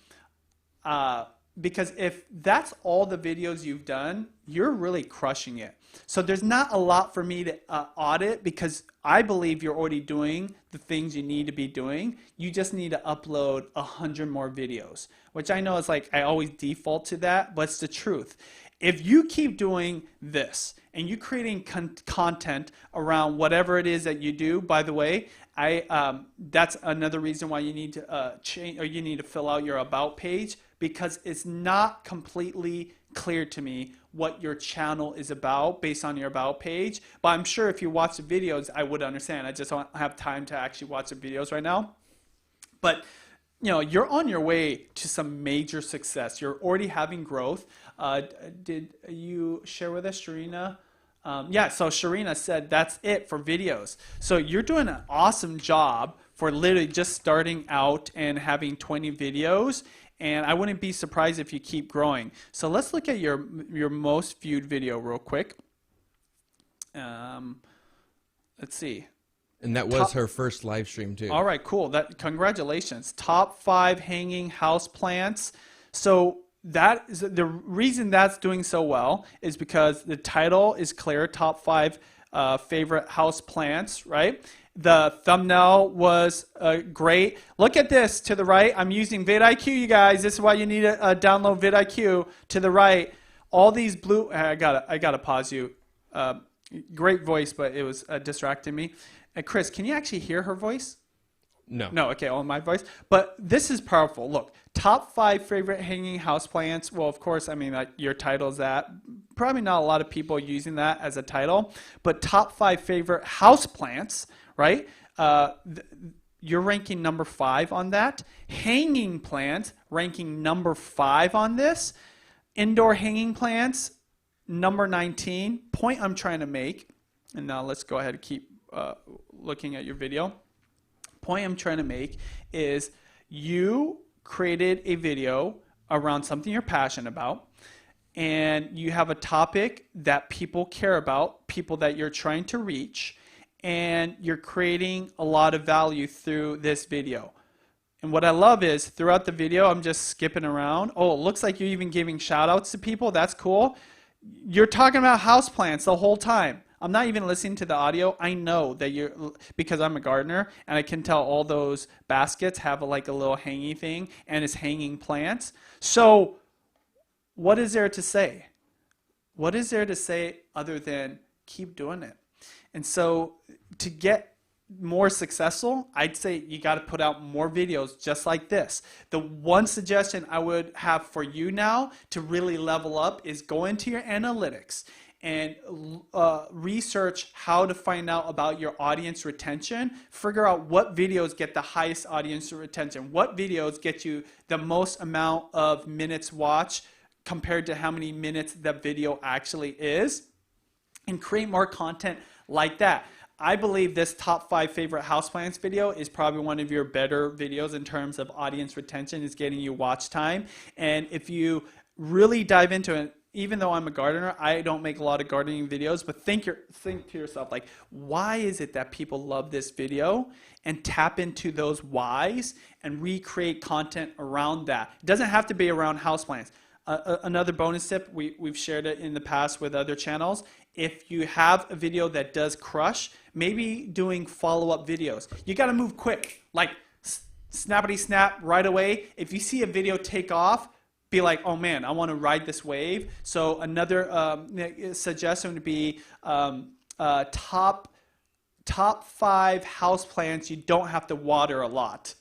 Because if that's all the videos you've done, you're really crushing it. So there's not a lot for me to audit, because I believe you're already doing the things you need to be doing. You just need to upload 100 more videos, which I know is like, I always default to that, but it's the truth. If you keep doing this and you creating content around whatever it is that you do, by the way, that's another reason why you need to change, or you need to fill out your about page, because it's not completely clear to me what your channel is about based on your about page. But I'm sure if you watch the videos, I would understand. I just don't have time to actually watch the videos right now. But you know, you're on your way to some major success. You're already having growth. Did you share with us, Sharina? Yeah, so Sharina said that's it for videos. So you're doing an awesome job for literally just starting out and having 20 videos. And I wouldn't be surprised if you keep growing. So let's look at your most viewed video real quick. Let's see. And that was her first live stream too. All right, cool. Congratulations. Top 5 hanging house plants. So that is the reason that's doing so well, is because the title is clear. Top 5 favorite house plants, right? The thumbnail was great. Look at this to the right. I'm using vidIQ, you guys. This is why you need to download vidIQ. To the right, all these blue. I gotta pause you. Great voice, but it was distracting me. Chris, can you actually hear her voice? No. No. Okay, on my voice. But this is powerful. Look, top 5 favorite hanging houseplants. Well, of course, I mean, like, your title's that. Probably not a lot of people using that as a title. But top 5 favorite houseplants, right? You're ranking number 5 on that. Hanging plants, ranking number 5 on this. Indoor hanging plants, number 19. Point I'm trying to make, and now let's go ahead and keep looking at your video. Point I'm trying to make is you created a video around something you're passionate about, and you have a topic that people care about, people that you're trying to reach, and you're creating a lot of value through this video. And what I love is throughout the video, I'm just skipping around. Oh, it looks like you're even giving shout outs to people. That's cool. You're talking about houseplants the whole time. I'm not even listening to the audio. I know that because I'm a gardener and I can tell all those baskets have like a little hanging thing and it's hanging plants. So what is there to say? What is there to say other than keep doing it? And so to get more successful, I'd say you got to put out more videos just like this. The one suggestion I would have for you now to really level up is go into your analytics and research how to find out about your audience retention. Figure out what videos get the highest audience retention, what videos get you the most amount of minutes watched compared to how many minutes that video actually is, and create more content like that. I believe this top 5 favorite houseplants video is probably one of your better videos in terms of audience retention. Is getting you watch time. And if you really dive into it, even though I'm a gardener, I don't make a lot of gardening videos, but think to yourself, like, why is it that people love this video? And tap into those whys and recreate content around that. It doesn't have to be around houseplants. Another bonus tip, we've shared it in the past with other channels. If you have a video that does crush, maybe doing follow-up videos. You got to move quick, like snappity snap right away. If you see a video take off, be like, oh man, I want to ride this wave. So another suggestion would be top 5 houseplants you don't have to water a lot,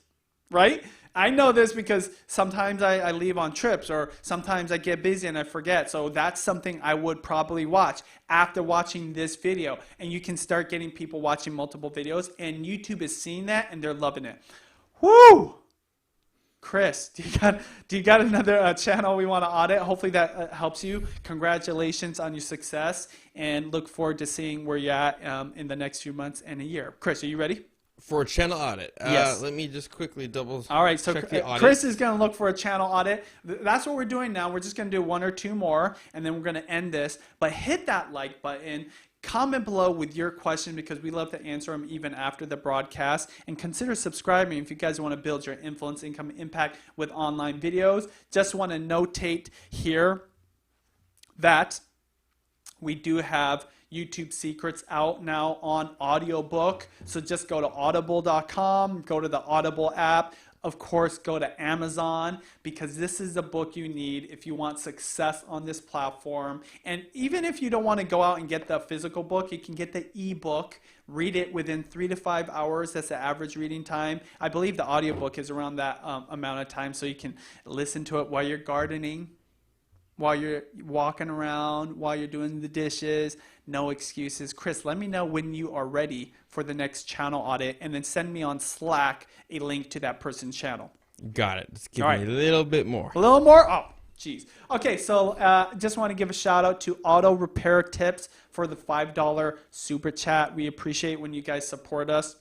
right? I know this because sometimes I leave on trips, or sometimes I get busy and I forget. So that's something I would probably watch after watching this video. And you can start getting people watching multiple videos, and YouTube is seeing that and they're loving it. Woo! Chris, do you got another channel we want to audit? Hopefully that helps you. Congratulations on your success, and look forward to seeing where you're at in the next few months and a year. Chris, are you ready? For a channel audit. Yes. Let me just quickly double All right, so check the audit. Chris is going to look for a channel audit. That's what we're doing now. We're just going to do 1 or 2 more, and then we're going to end this. But hit that like button. Comment below with your question, because we love to answer them even after the broadcast. And consider subscribing if you guys want to build your influence, income, impact with online videos. Just want to notate here that we do have YouTube Secrets out now on audiobook. So just go to audible.com, go to the Audible app. Of course, go to Amazon, because this is the book you need if you want success on this platform. And even if you don't want to go out and get the physical book, you can get the ebook, read it within 3 to 5 hours. That's the average reading time. I believe the audiobook is around that amount of time, so you can listen to it while you're gardening, while you're walking around, while you're doing the dishes. No excuses. Chris, let me know when you are ready for the next channel audit, and then send me on Slack a link to that person's channel. Got it. Just give All me right. a little bit more. A little more? Oh, geez. Okay, so just want to give a shout out to Auto Repair Tips for the $5 super chat. We appreciate when you guys support us.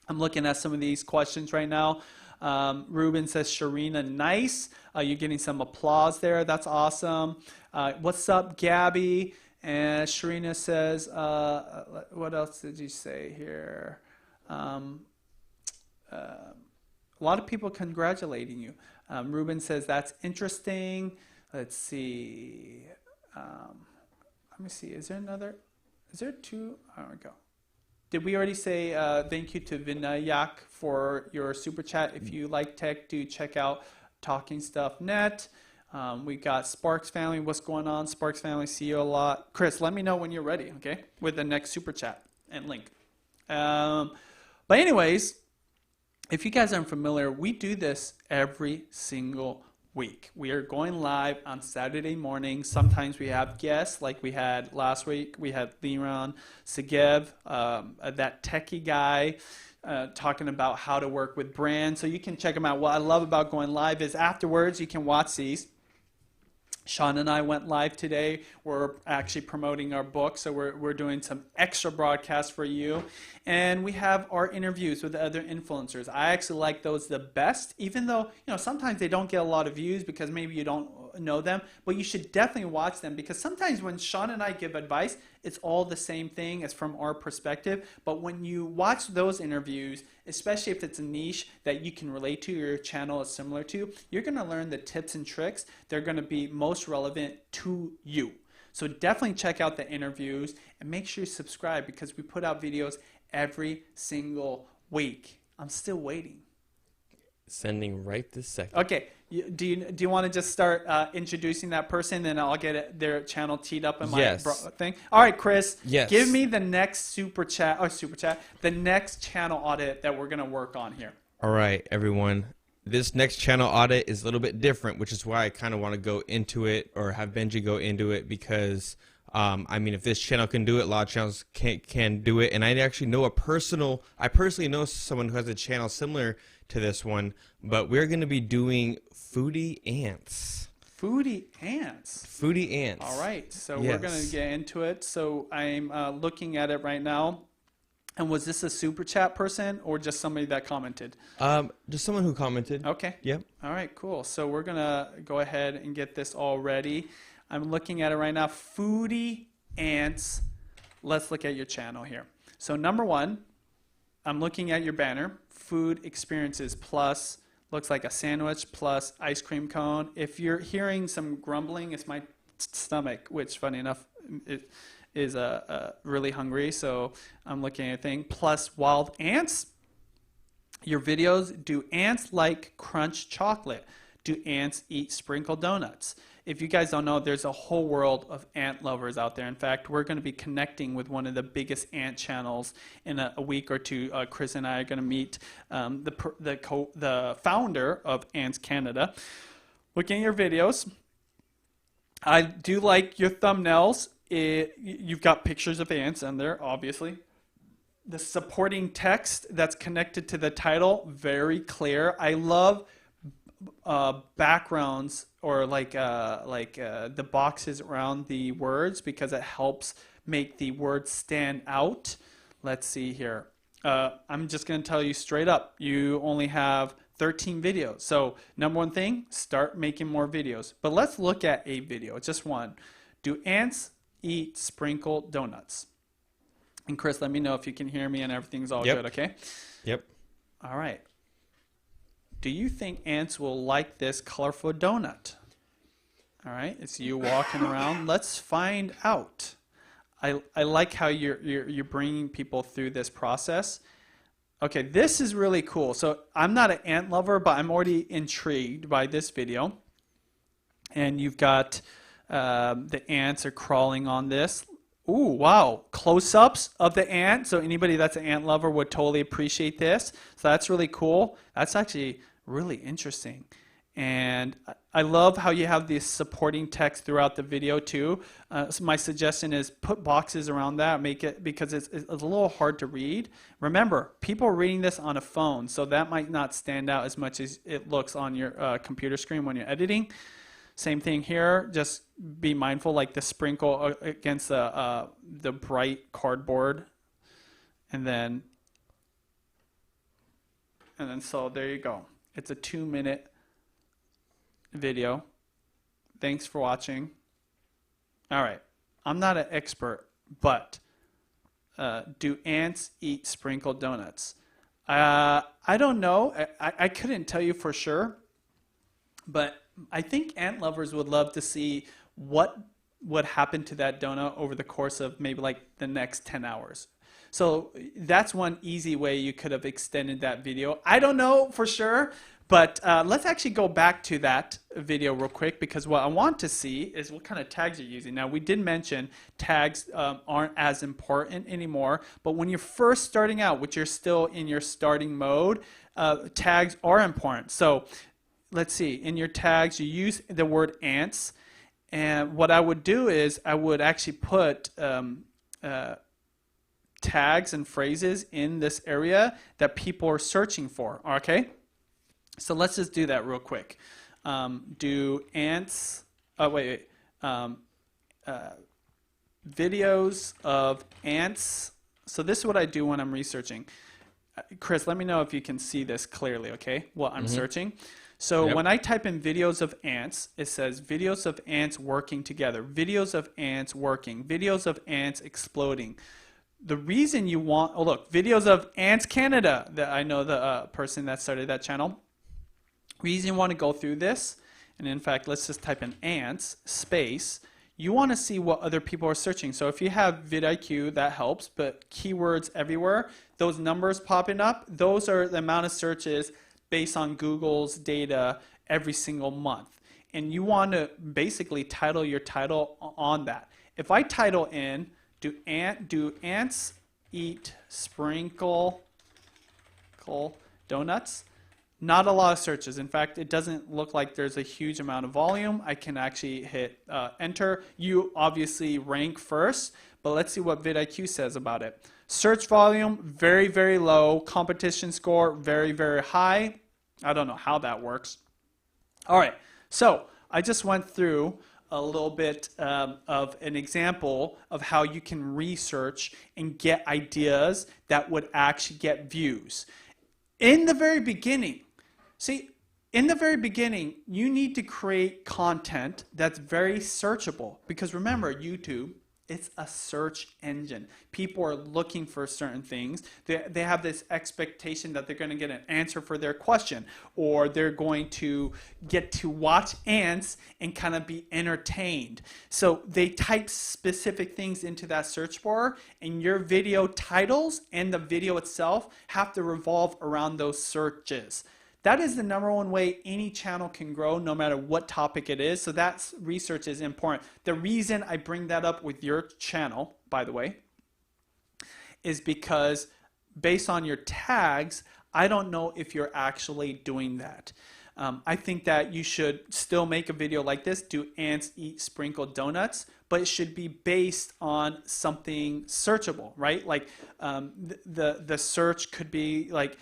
I'm looking at some of these questions right now. Ruben says, Sharina, nice. You're getting some applause there. That's awesome. What's up, Gabby? And Sharina says, what else did you say here? A lot of people congratulating you. Ruben says, that's interesting. Let's see. Let me see. Is there another? Is there 2? There we go. Did we already say thank you to Vinayak for your super chat? If you like tech, do check out Talking Stuff Net. We got Sparks Family. What's going on? Sparks Family, see you a lot. Chris, let me know when you're ready, okay? With the next super chat and link. But anyways, if you guys aren't familiar, we do this every single week. We are going live on Saturday morning. Sometimes we have guests, like we had last week. We had Liran Segev, that techie guy, talking about how to work with brands. So you can check them out. What I love about going live is afterwards you can watch these. Sean and I went live today. We're actually promoting our book, so we're doing some extra broadcasts for you. And we have our interviews with other influencers. I actually like those the best, even though sometimes they don't get a lot of views because maybe you don't know them. But you should definitely watch them, because sometimes when Sean and I give advice, it's all the same thing as from our perspective. But when you watch those interviews, especially if it's a niche that you can relate to, your channel is similar to, you're going to learn the tips and tricks. They're going to be most relevant to you. So definitely check out the interviews and make sure you subscribe because we put out videos every single week. I'm still waiting. Sending right this second. Okay. Do you want to just start introducing that person, and I'll get their channel teed up in my thing? All right, Chris. Yes. Give me the next super chat, the next channel audit that we're gonna work on here. All right, everyone. This next channel audit is a little bit different, which is why I kind of want to go into it or have Benji go into it because, I mean, if this channel can do it, a lot of channels can do it. And I actually know I personally know someone who has a channel similar to this one, but we're going to be doing FoodieAnts. FoodieAnts. FoodieAnts. All right, so Yes. we're going to get into it. So I'm looking at it right now. And was this a super chat person or just somebody that commented? Just someone who commented. Okay. Yep. All right, cool. So we're going to go ahead and get this all ready. I'm looking at it right now. FoodieAnts. Let's look at your channel here. So number one, I'm looking at your banner. Food experiences plus, looks like a sandwich plus ice cream cone. If you're hearing some grumbling, it's my stomach, which funny enough, it is really hungry, so I'm looking at a thing. Plus wild ants. Your videos, do ants like crunch chocolate? Do ants eat sprinkled donuts? If you guys don't know, there's a whole world of ant lovers out there. In fact, we're going to be connecting with one of the biggest ant channels in a week or two. Chris and I are going to meet the founder of Ants Canada. Looking at your videos, I do like your thumbnails. You've got pictures of ants in there, obviously. The supporting text that's connected to the title, very clear. I love backgrounds or like the boxes around the words because it helps make the words stand out. Let's see here. I'm just going to tell you straight up, you only have 13 videos. So number one thing, start making more videos. But let's look at a video, just one. Do ants eat sprinkled donuts? And Chris, let me know if you can hear me and everything's all good, okay? Yep. All right. Do you think ants will like this colorful donut? All right, it's you walking around. Let's find out. I like how you're bringing people through this process. Okay, this is really cool. So I'm not an ant lover, but I'm already intrigued by this video. And you've got the ants are crawling on this. Ooh, wow. Close-ups of the ant. So anybody that's an ant lover would totally appreciate this. So that's really cool. That's actually really interesting. And I love how you have this supporting text throughout the video too. So my suggestion is put boxes around that, make it, because it's a little hard to read. Remember, people are reading this on a phone, so that might not stand out as much as it looks on your computer screen when you're editing. Same thing here, just be mindful like the sprinkle against the bright cardboard. And then so there you go. It's a 2-minute video. Thanks for watching. All right, I'm not an expert, but do ants eat sprinkled donuts? I don't know. I couldn't tell you for sure, but I think ant lovers would love to see what would happen to that donut over the course of maybe like the next 10 hours. So that's one easy way you could have extended that video. I don't know for sure, but let's actually go back to that video real quick because what I want to see is what kind of tags you're using. Now, we did mention tags aren't as important anymore, but when you're first starting out, which you're still in your starting mode, tags are important. So let's see, in your tags, you use the word ants. And what I would do is I would actually put tags and phrases in this area that people are searching for, okay? So let's just do that real quick. Do ants, videos of ants. So this is what I do when I'm researching. Chris, let me know if you can see this clearly, okay? What I'm searching. So when I type in videos of ants, it says videos of ants working together, videos of ants working, videos of ants exploding. The reason you want, oh look, videos of Ants Canada, that I know the person that started that channel. Reason you want to go through this, and in fact, let's just type in ants space. you want to see what other people are searching. So if you have vidIQ, that helps, but keywords everywhere, those numbers popping up, those are the amount of searches based on Google's data every single month. And you want to basically title your title on that. If I title in, do ants eat sprinkle donuts? Not a lot of searches. In fact, it doesn't look like there's a huge amount of volume. I can actually hit enter. You obviously rank first, but let's see what vidIQ says about it. Search volume, very, very low. Competition score, very, very high. I don't know how that works. All right, so I just went through a little bit of an example of how you can research and get ideas that would actually get views. In the very beginning, you need to create content that's very searchable, because remember, YouTube, it's a search engine. People are looking for certain things. They have this expectation that they're going to get an answer for their question, or they're going to get to watch ants and kind of be entertained. So they type specific things into that search bar, and your video titles and the video itself have to revolve around those searches. That is the number one way any channel can grow, no matter what topic it is. So that research is important. The reason I bring that up with your channel, by the way, is because based on your tags, I don't know if you're actually doing that. I think that you should still make a video like this, do ants eat sprinkled donuts, but it should be based on something searchable, right? Like the search could be like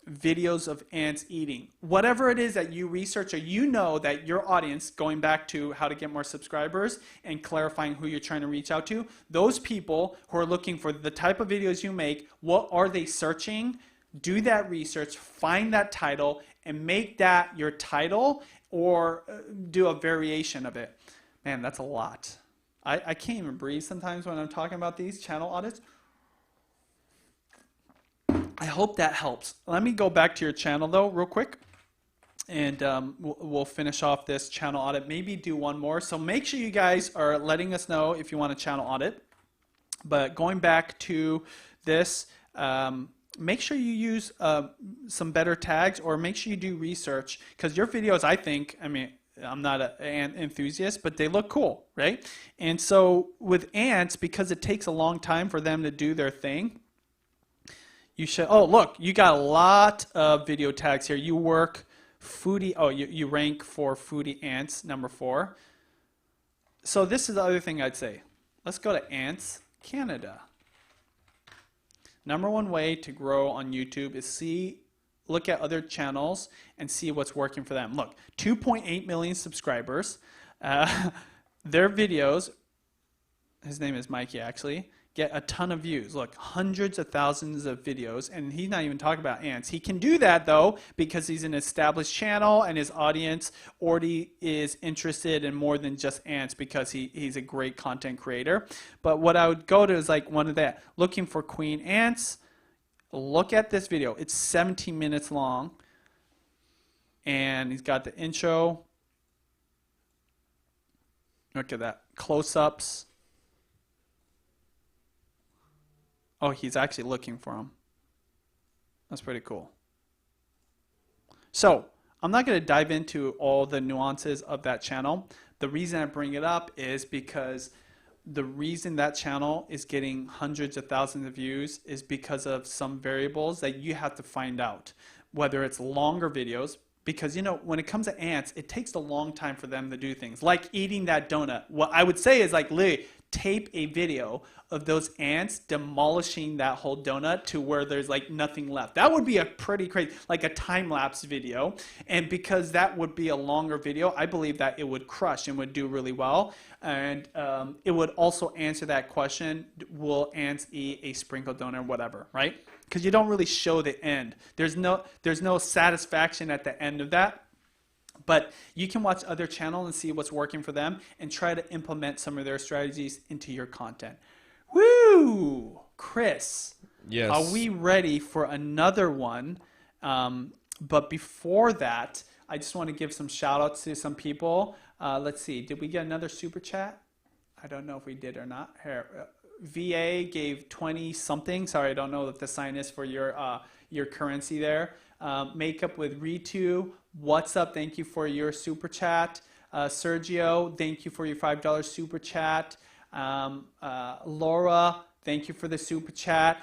videos of ants eating. Whatever it is that you research, or you know that your audience, going back to how to get more subscribers and clarifying who you're trying to reach out to, those people who are looking for the type of videos you make, what are they searching? Do that research, find that title, and make that your title, or do a variation of it. Man, that's a lot. I can't even breathe sometimes when I'm talking about these channel audits. I hope that helps. Let me go back to your channel though real quick, and we'll finish off this channel audit, maybe do one more. So make sure you guys are letting us know if you want a channel audit. But going back to this, make sure you use some better tags, or make sure you do research, because your videos, I think, I mean, I'm not an enthusiast, but they look cool, right? And so with ants, because it takes a long time for them to do their thing, you should, oh, look, you got a lot of video tags here. You work foodie, oh, you rank for FoodieAnts, number 4. So this is the other thing I'd say. Let's go to Ants Canada. Number one way to grow on YouTube is look at other channels and see what's working for them. Look, 2.8 million subscribers. Their videos, his name is Mikey actually, get a ton of views. Look, hundreds of thousands of videos, and he's not even talking about ants. He can do that though because he's an established channel and his audience already is interested in more than just ants, because he's a great content creator. But what I would go to is like one of that, looking for queen ants. Look at this video. It's 17 minutes long, and he's got the intro. Look at that, close-ups. Oh, he's actually looking for them. That's pretty cool. So I'm not going to dive into all the nuances of that channel. The reason I bring it up is because the reason that channel is getting hundreds of thousands of views is because of some variables that you have to find out. Whether it's longer videos, because you know, when it comes to ants, it takes a long time for them to do things. Like eating that donut. What I would say is like literally tape a video of those ants demolishing that whole donut to where there's like nothing left. That would be a pretty crazy, like a time-lapse video. And because that would be a longer video, I believe that it would crush and would do really well. And it would also answer that question, will ants eat a sprinkled donut or whatever, right? Because you don't really show the end. There's no satisfaction at the end of that. But you can watch other channels and see what's working for them and try to implement some of their strategies into your content. Woo! Chris, yes. Are we ready for another one? But before that, I just want to give some shout outs to some people. Let's see. Did we get another super chat? I don't know if we did or not. Here, VA gave 20 something. Sorry, I don't know what the sign is for your currency there. Makeup with Ritu. What's up? Thank you for your super chat. Sergio, thank you for your $5 super chat. Laura, thank you for the super chat.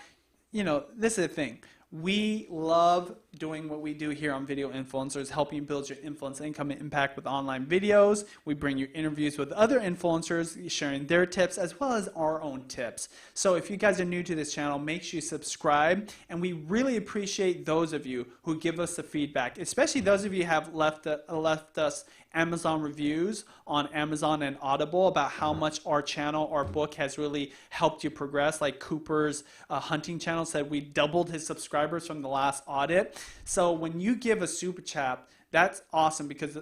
You know, this is the thing. We love doing what we do here on Video Influencers, helping you build your influence, income, and impact with online videos. We bring you interviews with other influencers, sharing their tips as well as our own tips. So if you guys are new to this channel, make sure you subscribe. And we really appreciate those of you who give us the feedback, especially those of you who have left us Amazon reviews on Amazon and Audible about how much our channel, our book has really helped you progress. Like Cooper's hunting channel said we doubled his subscribers from the last audit. So when you give a super chat, that's awesome because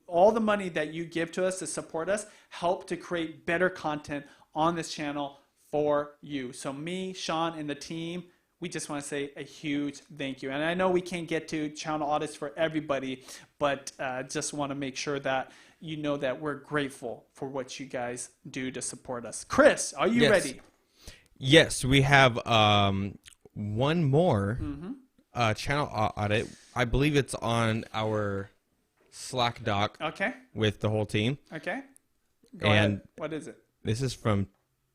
all the money that you give to us to support us help to create better content on this channel for you. So me, Sean, and the team, we just want to say a huge thank you. And I know we can't get to channel audits for everybody, but just want to make sure that you know that we're grateful for what you guys do to support us. Chris, are you ready? Yes, we have one more channel audit. I believe it's on our Slack doc with the whole team. Okay. Go ahead. What is it? This is from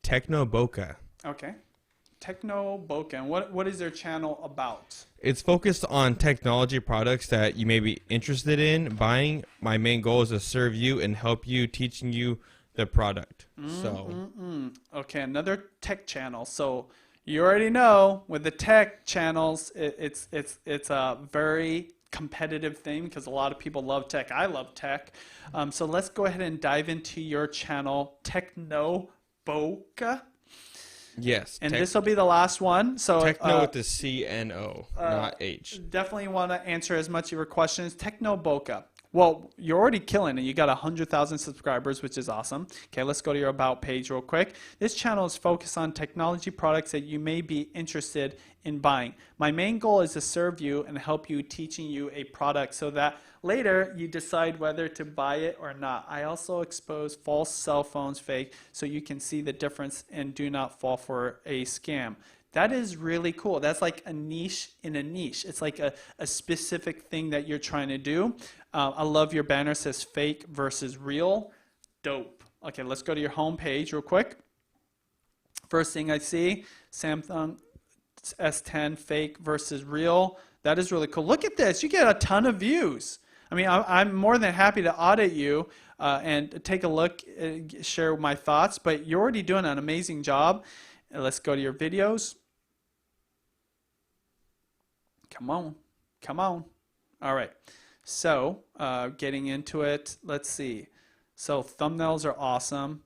Techno Boca. Okay. Techno Boca. And what is their channel about? It's focused on technology products that you may be interested in buying. My main goal is to serve you and help you, teaching you the product. Okay, another tech channel. So you already know with the tech channels, it's a very competitive thing because a lot of people love tech. I love tech. So let's go ahead and dive into your channel, Techno Boca. Yes. And this will be the last one. So Techno with the C-N-O, not H. Definitely want to answer as much of your questions. Techno Boca. Well, you're already killing it. You got 100,000 subscribers, which is awesome. Okay, let's go to your About page real quick. This channel is focused on technology products that you may be interested in buying. My main goal is to serve you and help you, teaching you a product so that later you decide whether to buy it or not. I also expose false cell phones, fake, so you can see the difference and do not fall for a scam. That is really cool. That's like a niche in a niche. It's like a specific thing that you're trying to do. I love your banner says fake versus real. Dope. Okay, let's go to your home page real quick. First thing I see, Samsung S10 fake versus real. That is really cool. Look at this. You get a ton of views. I mean, I'm more than happy to audit you and take a look, share my thoughts, but you're already doing an amazing job. Let's go to your videos. Come on. Come on. All right. So getting into it, let's see. So thumbnails are awesome.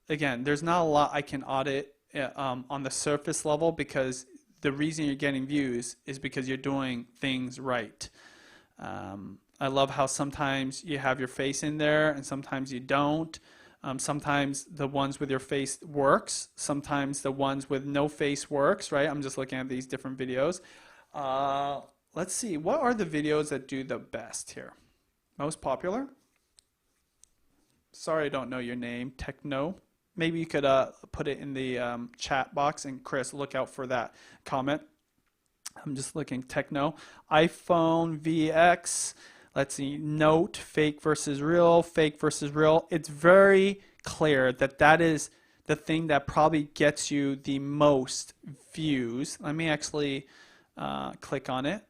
Again, there's not a lot I can audit on the surface level because the reason you're getting views is because you're doing things right. I love how sometimes you have your face in there and sometimes you don't. Sometimes the ones with your face works. Sometimes the ones with no face works, right? I'm just looking at these different videos. Let's see. What are the videos that do the best here? Most popular? Sorry, I don't know your name. Techno. Maybe you could put it in the chat box. And Chris, look out for that comment. I'm just looking. Techno. iPhone VX. Let's see. Note. Fake versus real. Fake versus real. It's very clear that that is the thing that probably gets you the most views. Let me actually click on it.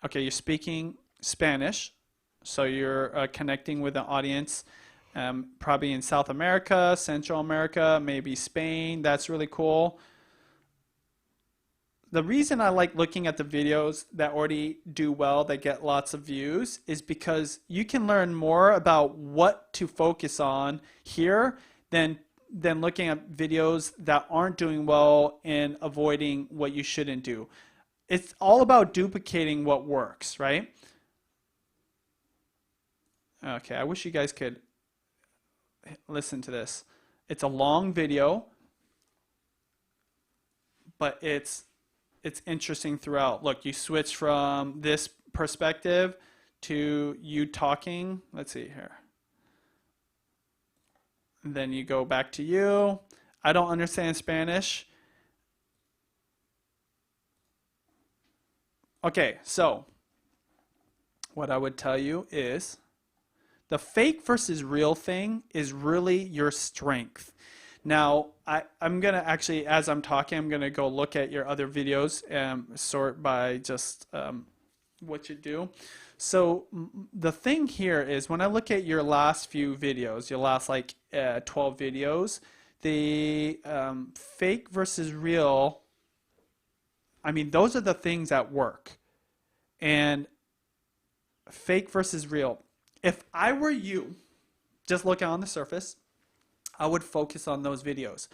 Okay, you're speaking Spanish, so you're connecting with an audience probably in South America, Central America, maybe Spain. That's really cool. The reason I like looking at the videos that already do well, that get lots of views, is because you can learn more about what to focus on here than looking at videos that aren't doing well and avoiding what you shouldn't do. It's all about duplicating what works, right? Okay, I wish you guys could listen to this. It's a long video, but it's interesting throughout. Look, you switch from this perspective to you talking. Let's see here. And then you go back to you. I don't understand Spanish. Okay, so what I would tell you is the fake versus real thing is really your strength. Now, I'm going to actually, as I'm talking, I'm going to go look at your other videos and sort by just what you do. So the thing here is when I look at your last few videos, your last like 12 videos, the fake versus real, I mean, those are the things that work. And fake versus real. If I were you, just looking on the surface, I would focus on those videos.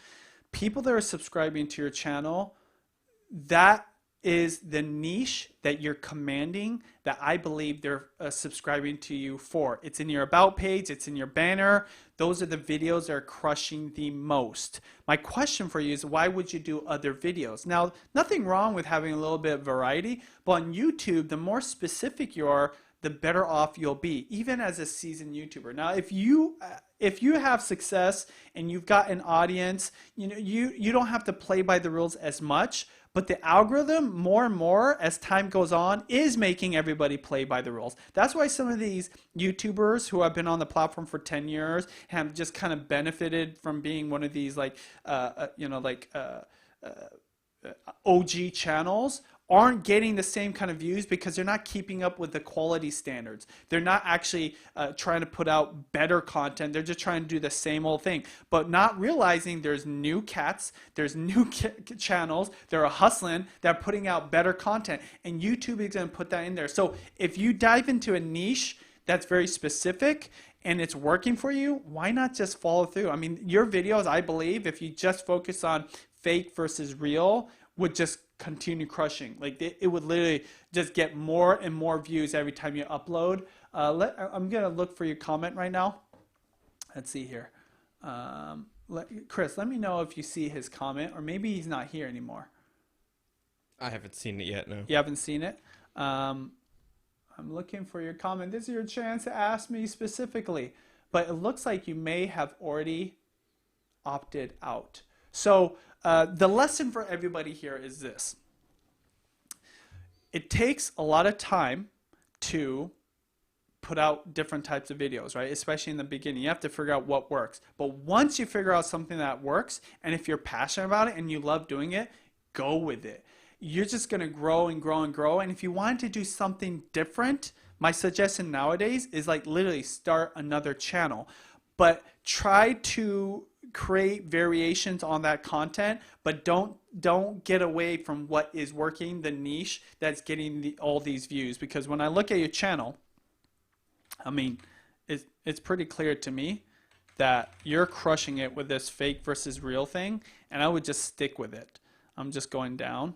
People that are subscribing to your channel, that is the niche that you're commanding that I believe they're subscribing to you for. It's in your about page, it's in your banner. Those are the videos that are crushing the most. My question for you is, why would you do other videos? Now, nothing wrong with having a little bit of variety, but on YouTube, the more specific you are, the better off you'll be, even as a seasoned YouTuber. Now, if you have success and you've got an audience, you don't have to play by the rules as much, but the algorithm, more and more as time goes on, is making everybody play by the rules. That's why some of these YouTubers who have been on the platform for 10 years have just kind of benefited from being one of these OG channels, aren't getting the same kind of views because they're not keeping up with the quality standards. They're not actually trying to put out better content. They're just trying to do the same old thing, but not realizing there's new cats, there's new channels, they're hustling, they're putting out better content, and YouTube is going to put that in there. So if you dive into a niche that's very specific and it's working for you, why not just follow through? I mean, your videos, I believe, if you just focus on fake versus real, would just continue crushing. Like it would literally just get more and more views every time you upload. I'm gonna look for your comment right now. Let's see here. Chris, let me know if you see his comment, or maybe he's not here anymore. I haven't seen it yet, no. You haven't seen it? I'm looking for your comment. This is your chance to ask me specifically, but it looks like you may have already opted out. So the lesson for everybody here is this. It takes a lot of time to put out different types of videos, right? Especially in the beginning. You have to figure out what works. But once you figure out something that works, and if you're passionate about it and you love doing it, go with it. You're just going to grow and grow and grow. And if you want to do something different, my suggestion nowadays is like literally start another channel. But try to create variations on that content, but don't get away from what is working, the niche that's getting all these views. Because when I look at your channel, I mean, it's pretty clear to me that you're crushing it with this fake versus real thing, and I would just stick with it. I'm just going down.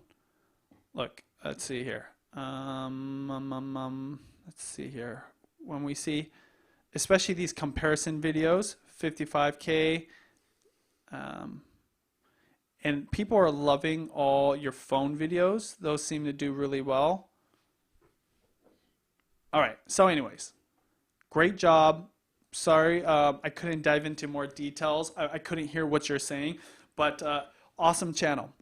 Look, let's see here. Let's see here. When we see, especially these comparison videos, 55K, and people are loving all your phone videos. Those seem to do really well. All right, so anyways, great job. Sorry, I couldn't dive into more details. I couldn't hear what you're saying, but awesome channel.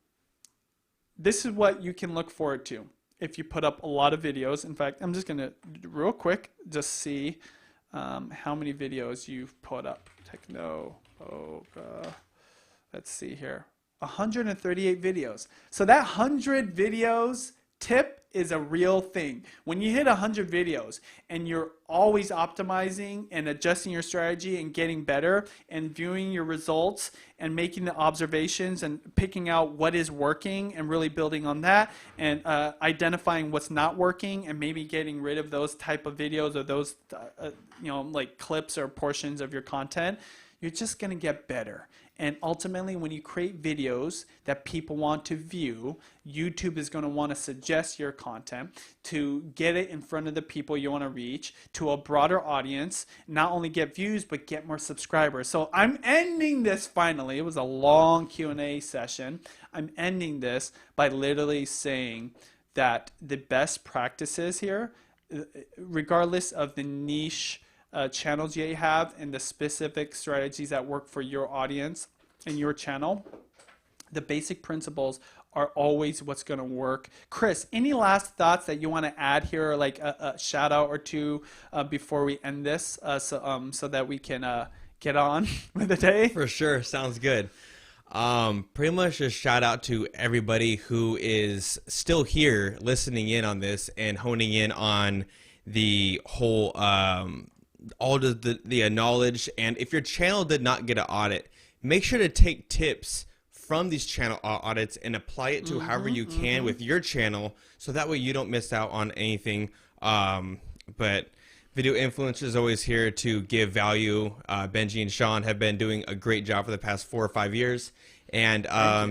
This is what you can look forward to if you put up a lot of videos. In fact, I'm just gonna real quick just see how many videos you've put up. Techno Boca. Let's see here. 138 videos. So that 100 videos tip is a real thing. When you hit 100 videos and you're always optimizing and adjusting your strategy and getting better and viewing your results and making the observations and picking out what is working and really building on that and identifying what's not working and maybe getting rid of those type of videos or those like clips or portions of your content, you're just going to get better. And ultimately, when you create videos that people want to view, YouTube is going to want to suggest your content to get it in front of the people you want to reach, to a broader audience, not only get views, but get more subscribers. So I'm ending this finally. It was a long Q&A session. I'm ending this by literally saying that the best practices here regardless of the niche channels you have and the specific strategies that work for your audience and your channel, the basic principles are always what's going to work. Chris, any last thoughts that you want to add here, like a shout out or two before we end this, so that we can get on with the day? For sure. Sounds good. Pretty much a shout out to everybody who is still here listening in on this and honing in on the whole, all the knowledge. And if your channel did not get an audit, make sure to take tips from these channel audits and apply it to however you can with your channel, so that way you don't miss out on anything. But Video Influencers is always here to give value. Benji and Sean have been doing a great job for the past 4 or 5 years. And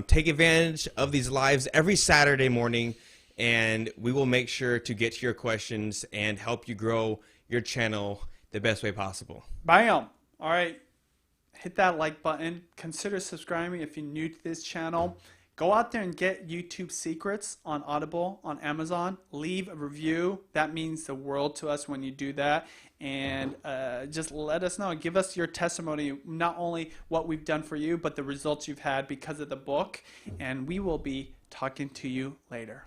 take advantage of these lives every Saturday morning, and we will make sure to get to your questions and help you grow your channel the best way possible. Bam! All right. Hit that like button. Consider subscribing if you're new to this channel. Go out there and get YouTube Secrets on Audible, on Amazon. Leave a review. That means the world to us when you do that. And just let us know. Give us your testimony, not only what we've done for you, but the results you've had because of the book. And we will be talking to you later.